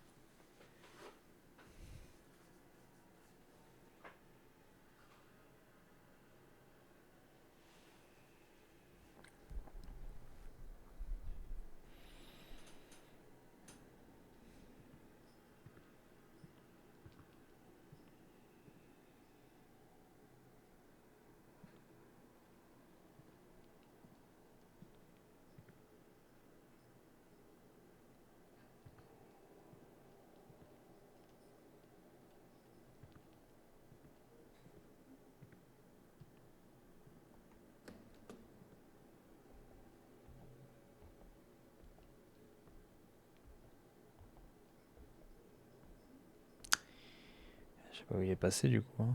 Je sais pas où il est passé du coup. Hein.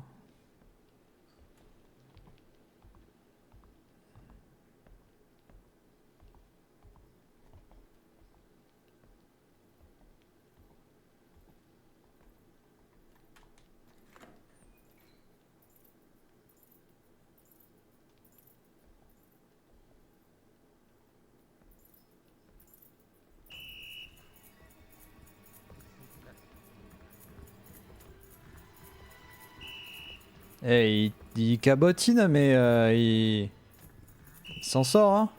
Eh, il cabotine, mais il s'en sort. Hein.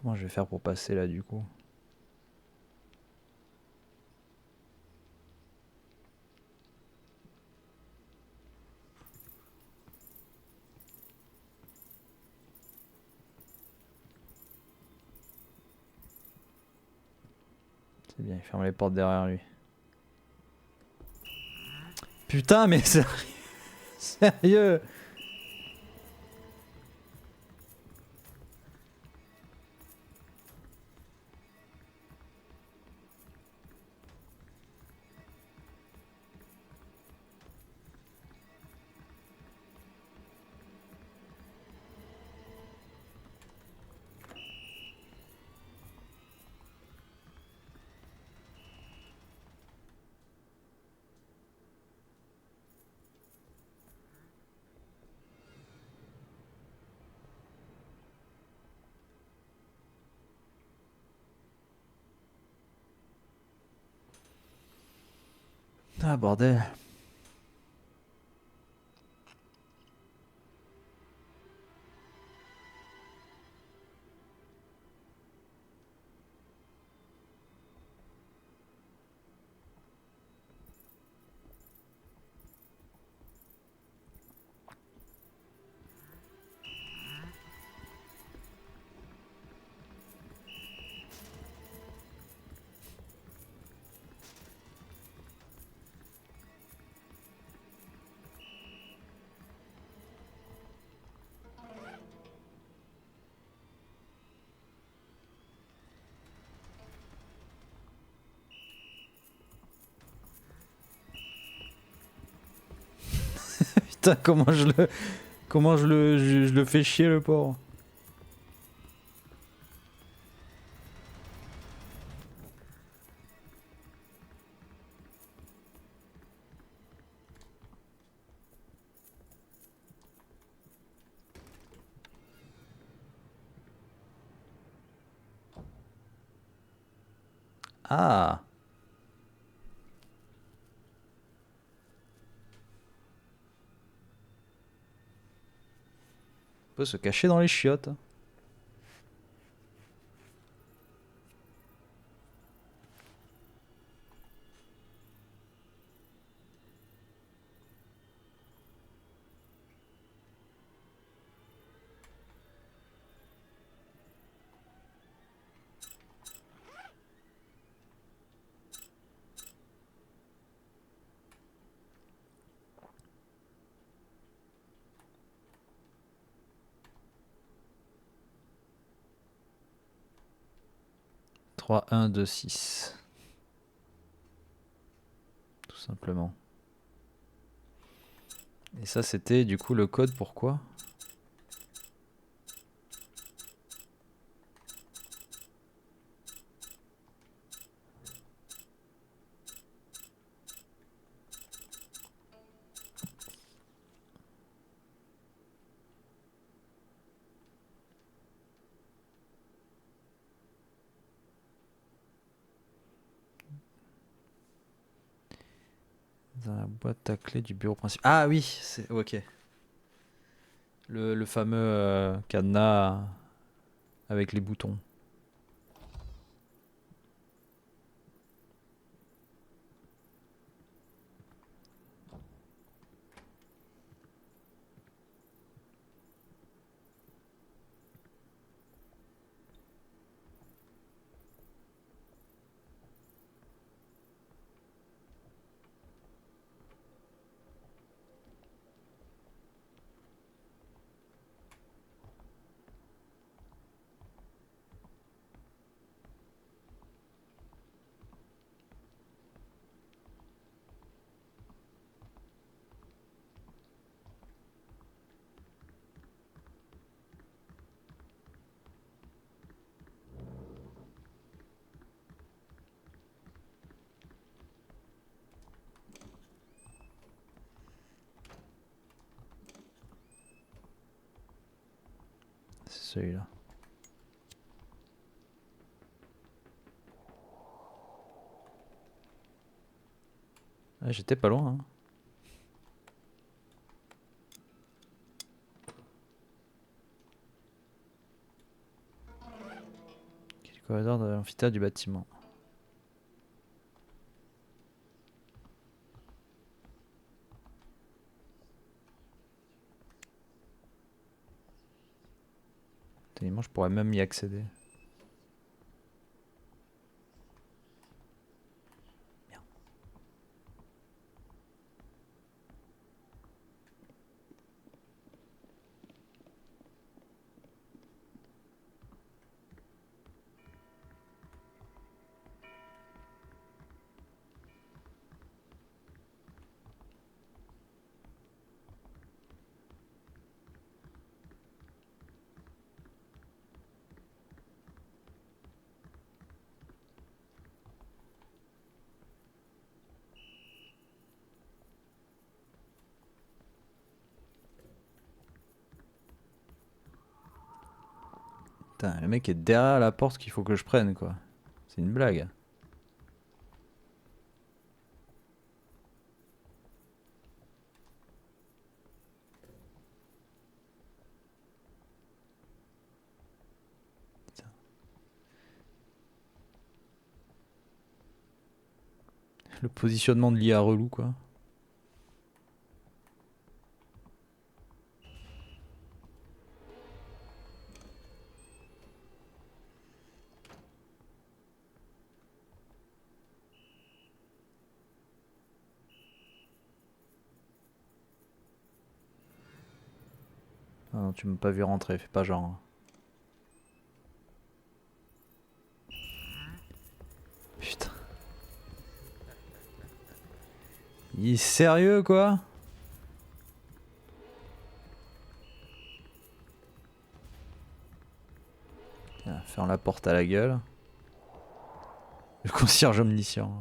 Comment je vais faire pour passer là du coup? C'est bien, il ferme les portes derrière lui. Putain, mais sérieux? Ah bordel. Putain, je le fais chier le pauvre. Ah. On peut se cacher dans les chiottes. Trois, 1, 2, 6. Tout simplement. Et ça c'était du coup le code pourquoi? Dans la boîte à clé du bureau principal. Ah oui, c'est ok. Le fameux cadenas avec les boutons. C'est celui-là. Ah, j'étais pas loin. Hein. Quel corridor de l'amphithéâtre du bâtiment. Tellement, je pourrais même y accéder. Merde. Putain, le mec est derrière la porte qu'il faut que je prenne quoi. C'est une blague. Putain. Le positionnement de l'IA relou quoi. Ah non, tu m'as pas vu rentrer, fais pas genre. Hein. Putain. Il est sérieux quoi? Ferme la porte à la gueule. Le concierge omniscient.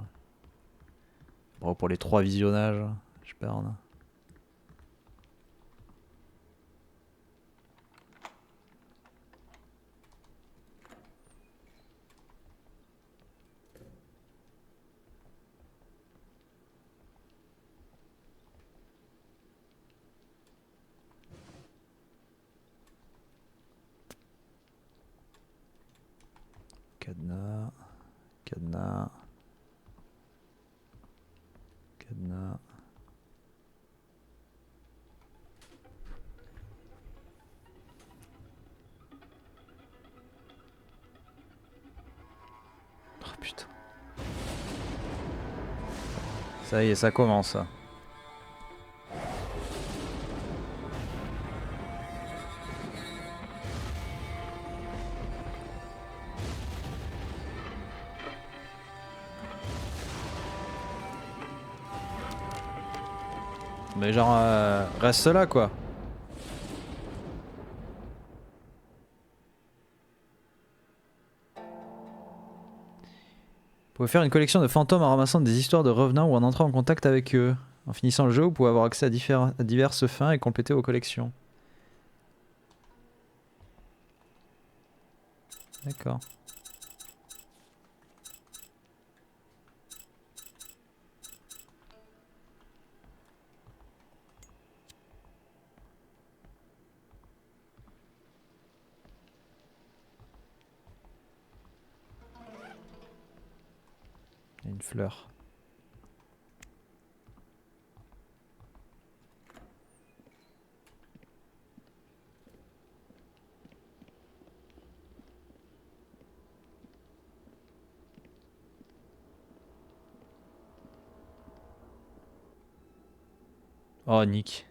Bravo pour les 3 visionnages. Je perds. Cadenas. Cadenas. Cadenas. Oh putain. Ça y est, ça commence. Mais genre, reste là quoi. Vous pouvez faire une collection de fantômes en ramassant des histoires de revenants ou en entrant en contact avec eux. En finissant le jeu, vous pouvez avoir accès à diverses fins et compléter vos collections. D'accord. Il y a une fleur. Oh, Nick.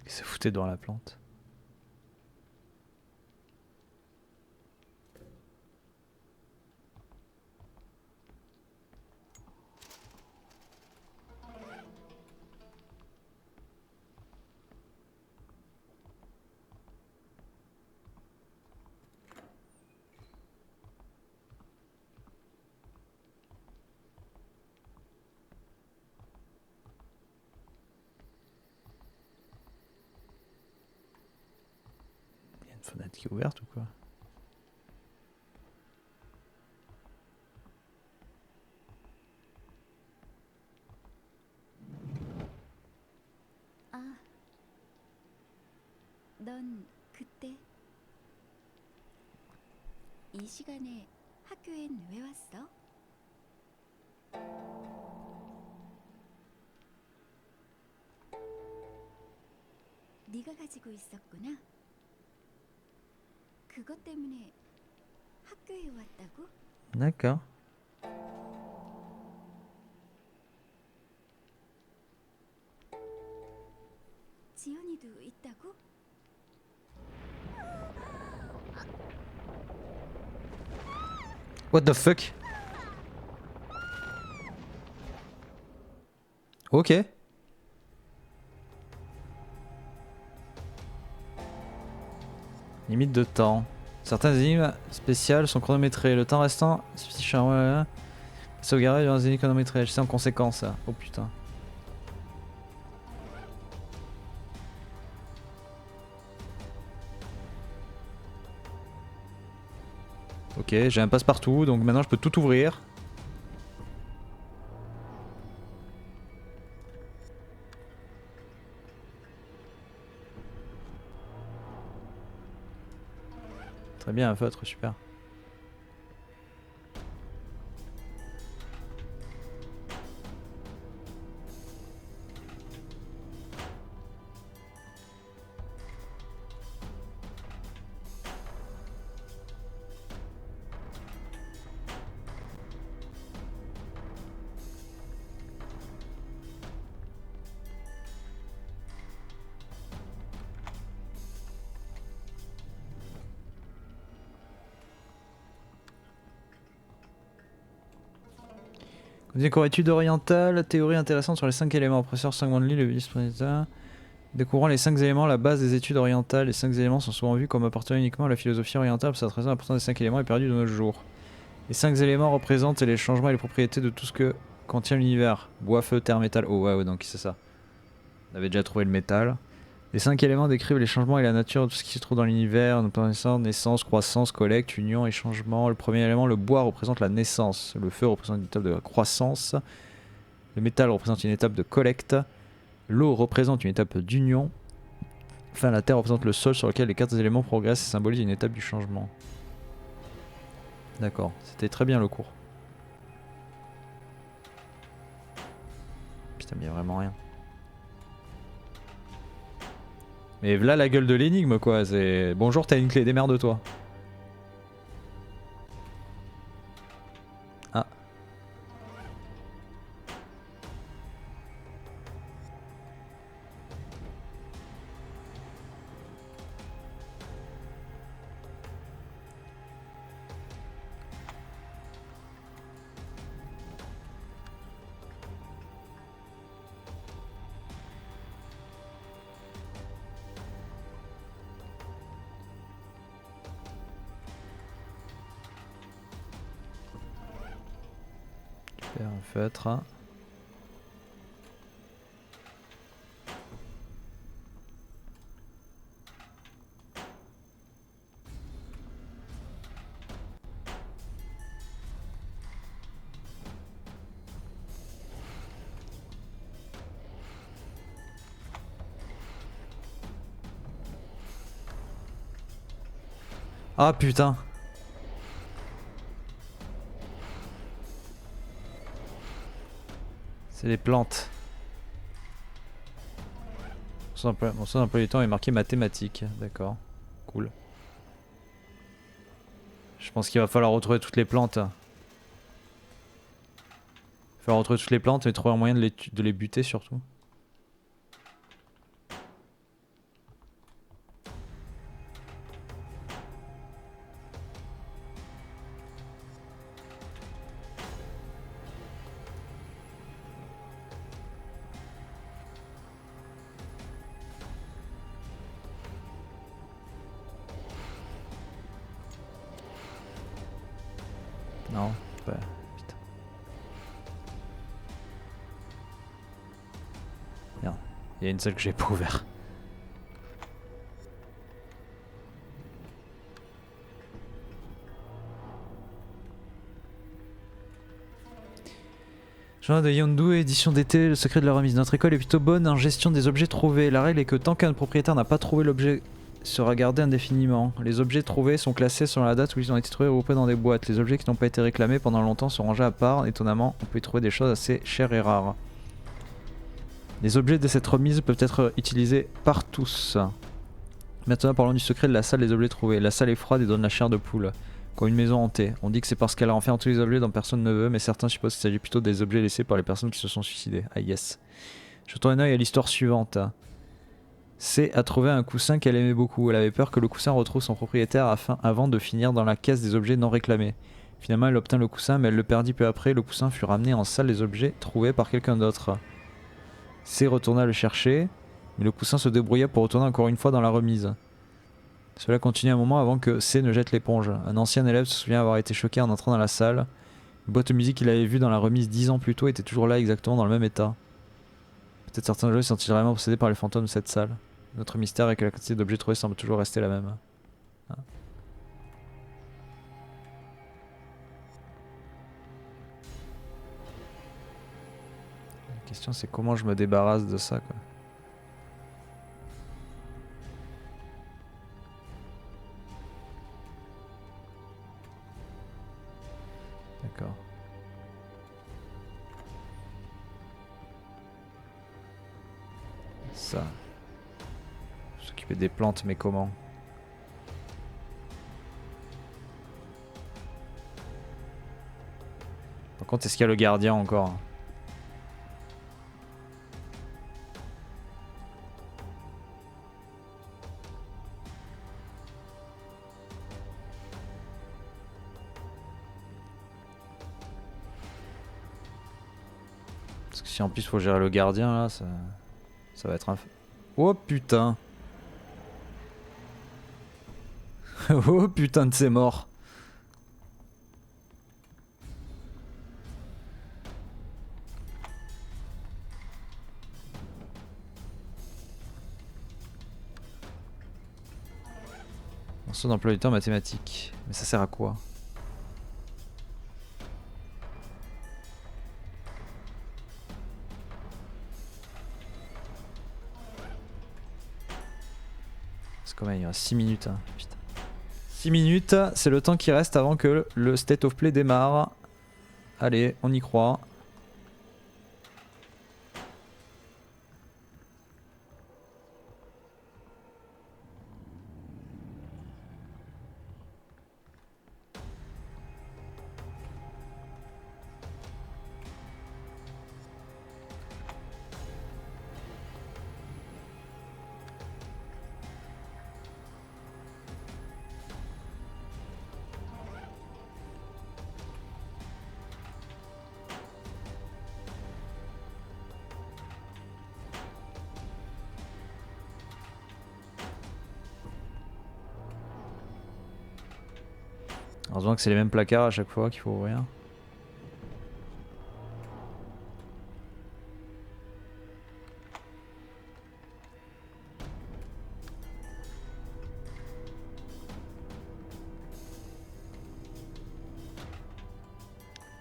Il s'est foutu dans la plante. Il y a une fenêtre qui est ouverte ou quoi? 아, 넌 그때 이 시간에 학교엔 왜 왔어? 네가 가지고 있었구나. 그것 때문에 학교에 왔다고? D'accord. 지연이도 있다고? What the fuck? Ok. Limite de temps. Certaines énigmes spéciales sont chronométrées. Le temps restant, sauvegarde dans les énigmes chronométrées. C'est en conséquence ça. Oh putain. Ok, j'ai un passe-partout, donc maintenant je peux tout ouvrir. Très bien, un feutre, super. Découvre étude orientale, théorie intéressante sur les 5 éléments. Professeur Sangwon Lee, le vice-président. Découvrant les 5 éléments, la base des études orientales. Les 5 éléments sont souvent vus comme appartenant uniquement à la philosophie orientale. Pour cette raison, l'importance des 5 éléments est perdue de nos jours. Les 5 éléments représentent les changements et les propriétés de tout ce que contient l'univers. Bois, feu, terre, métal. Oh ouais, donc c'est ça. On avait déjà trouvé le métal. Les 5 éléments décrivent les changements et la nature de tout ce qui se trouve dans l'univers, notamment naissance, croissance, collecte, union et changement. Le premier élément, le bois, représente la naissance. Le feu représente une étape de croissance. Le métal représente une étape de collecte. L'eau représente une étape d'union. Enfin, la terre représente le sol sur lequel les 4 éléments progressent et symbolise une étape du changement. D'accord, c'était très bien le cours. Putain, mais y a vraiment rien. Mais voilà la gueule de l'énigme quoi, c'est... Bonjour, t'as une clé, démerde-toi. Ah. Faire un feutre. Ah putain. C'est les plantes. Mon son d'emploi du temps est marqué mathématiques. D'accord. Cool. Je pense qu'il va falloir retrouver toutes les plantes. Il va falloir retrouver toutes les plantes et trouver un moyen de les buter surtout. Non, ouais, putain. Merde, il y a une salle que j'ai pas ouverte. Journal de Yondu, édition d'été, le secret de la remise. Notre école est plutôt bonne en gestion des objets trouvés. La règle est que tant qu'un propriétaire n'a pas trouvé l'objet sera gardé indéfiniment. Les objets trouvés sont classés selon la date où ils ont été trouvés et regroupés dans des boîtes. Les objets qui n'ont pas été réclamés pendant longtemps sont rangés à part. Étonnamment, on peut y trouver des choses assez chères et rares. Les objets de cette remise peuvent être utilisés par tous. Maintenant, parlons du secret de la salle des objets trouvés. La salle est froide et donne la chair de poule, comme une maison hantée. On dit que c'est parce qu'elle renferme tous les objets dont personne ne veut, mais certains supposent qu'il s'agit plutôt des objets laissés par les personnes qui se sont suicidées. Ah yes. Jetons un œil à l'histoire suivante. C a trouvé un coussin qu'elle aimait beaucoup. Elle avait peur que le coussin retrouve son propriétaire avant de finir dans la caisse des objets non réclamés. Finalement, elle obtint le coussin, mais elle le perdit peu après. Le coussin fut ramené en salle des objets trouvés par quelqu'un d'autre. C retourna le chercher, mais le coussin se débrouilla pour retourner encore une fois dans la remise. Cela continue un moment avant que C ne jette l'éponge. Un ancien élève se souvient avoir été choqué en entrant dans la salle. Une boîte de musique qu'il avait vue dans la remise 10 ans plus tôt était toujours là exactement dans le même état. Peut-être certains jeux sont-ils vraiment possédés par les fantômes de cette salle. Notre mystère est que la quantité d'objets trouvés semble toujours rester la même. Ah. La question c'est comment je me débarrasse de ça quoi. D'accord. Ça. S'occuper des plantes, mais comment? Par contre, est-ce qu'il y a le gardien encore? Parce que si en plus faut gérer le gardien là, ça va être un... Oh putain. Oh putain de c'est mort. Morceau d'emploi du temps mathématique. Mais ça sert à quoi? C'est quand même, il y a 6 minutes. Hein. Putain. 6 minutes, c'est le temps qui reste avant que le state of play démarre. Allez, on y croit. Heureusement que c'est les mêmes placards à chaque fois qu'il faut ouvrir.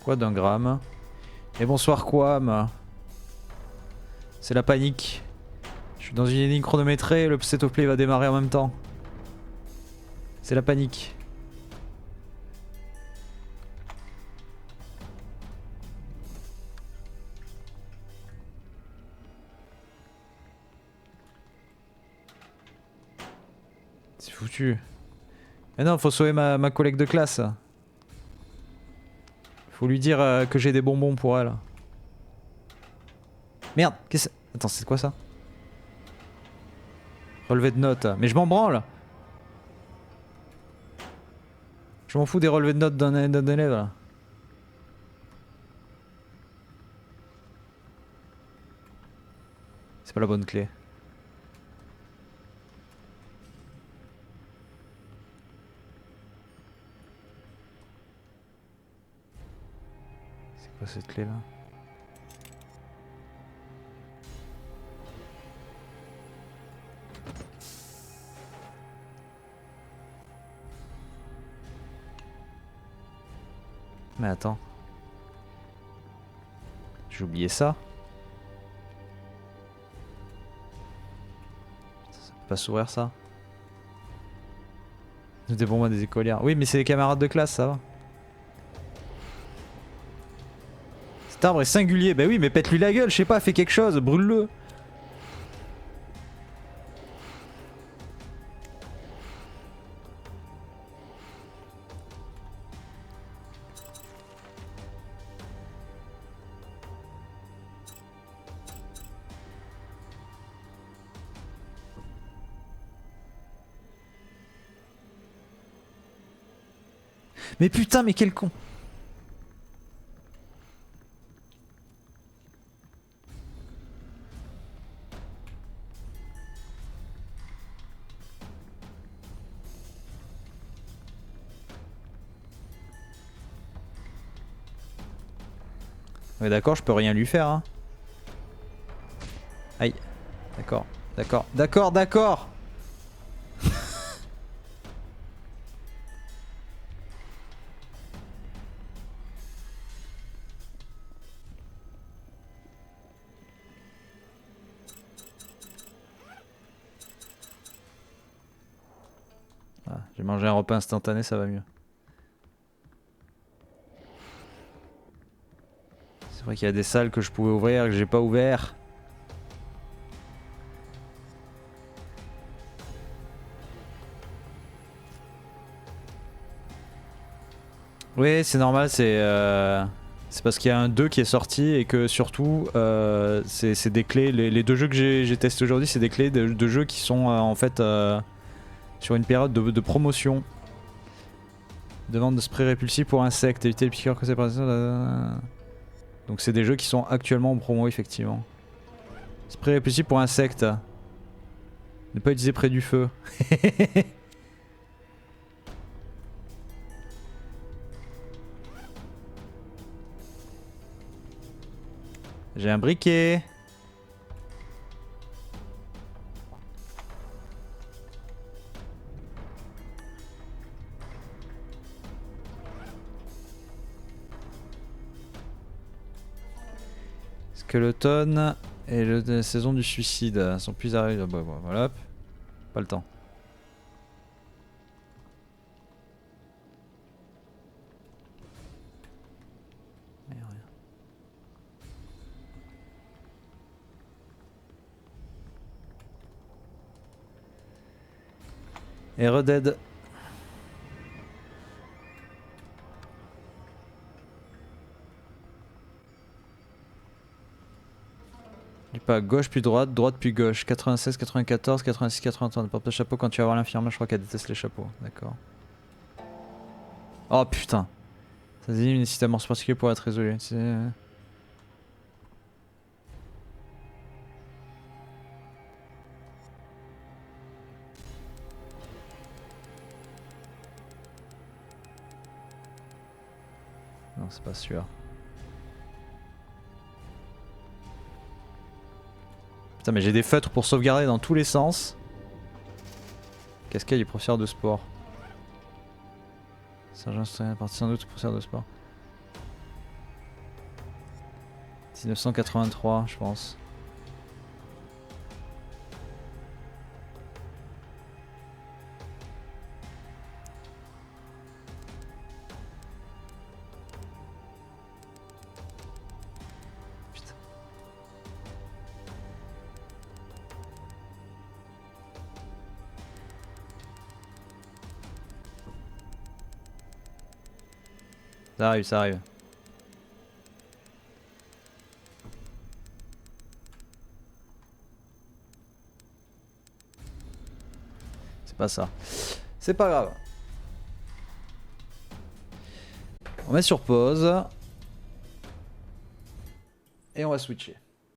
Quoi d'un gramme? Et bonsoir Quam. C'est la panique. Je suis dans une énigme chronométrée, le set of play va démarrer en même temps. C'est la panique. C'est foutu. Mais non, faut sauver ma collègue de classe. Faut lui dire que j'ai des bonbons pour elle. Merde, qu'est-ce... Attends, c'est quoi ça? Relevé de notes. Mais je m'en branle. Je m'en fous des relevés de notes d'un élève là. C'est pas la bonne clé. C'est quoi cette clé là? Mais attends. J'ai oublié ça. Ça peut pas s'ouvrir ça. C'était pour moi des écolières. Oui mais c'est des camarades de classe, ça va. Cet arbre est singulier. Bah oui mais pète-lui la gueule, je sais pas, fais quelque chose, brûle-le. Mais putain, mais quel con! Ouais, d'accord, je peux rien lui faire. Hein. Aïe. D'accord, d'accord, d'accord, d'accord! Ah, j'ai mangé un repas instantané, ça va mieux. C'est vrai qu'il y a des salles que je pouvais ouvrir et que j'ai pas ouvert. Oui, c'est normal, c'est parce qu'il y a un 2 qui est sorti et que surtout c'est des clés. Les deux jeux que j'ai testés aujourd'hui, c'est des clés de jeux qui sont en fait sur une période de promotion. Demande de spray répulsif pour insectes, éviter les piqûres que c'est par... Donc c'est des jeux qui sont actuellement en promo effectivement. Spray répulsif pour insectes. Ne pas utiliser près du feu. J'ai un briquet. Skeleton et la saison du suicide sont plus arrivés. Bah, voilà, hop. Pas le temps. Et Redead. Et pas gauche puis droite, droite puis gauche. 96, 94, 86, 83. Porte le chapeau quand tu vas voir l'infirmière, je crois qu'elle déteste les chapeaux. D'accord. Oh putain. Ça désigne une nécessité d'amorce particulier pour être résolu. Non, c'est pas sûr. Putain, mais j'ai des feutres pour sauvegarder dans tous les sens. Cascade du professeur de sport. Sergent Strien, partie sans doute professeur de sport. 1983, je pense. Putain. Ça arrive, ça arrive. C'est pas ça. C'est pas grave. On met sur pause. Et on va switcher.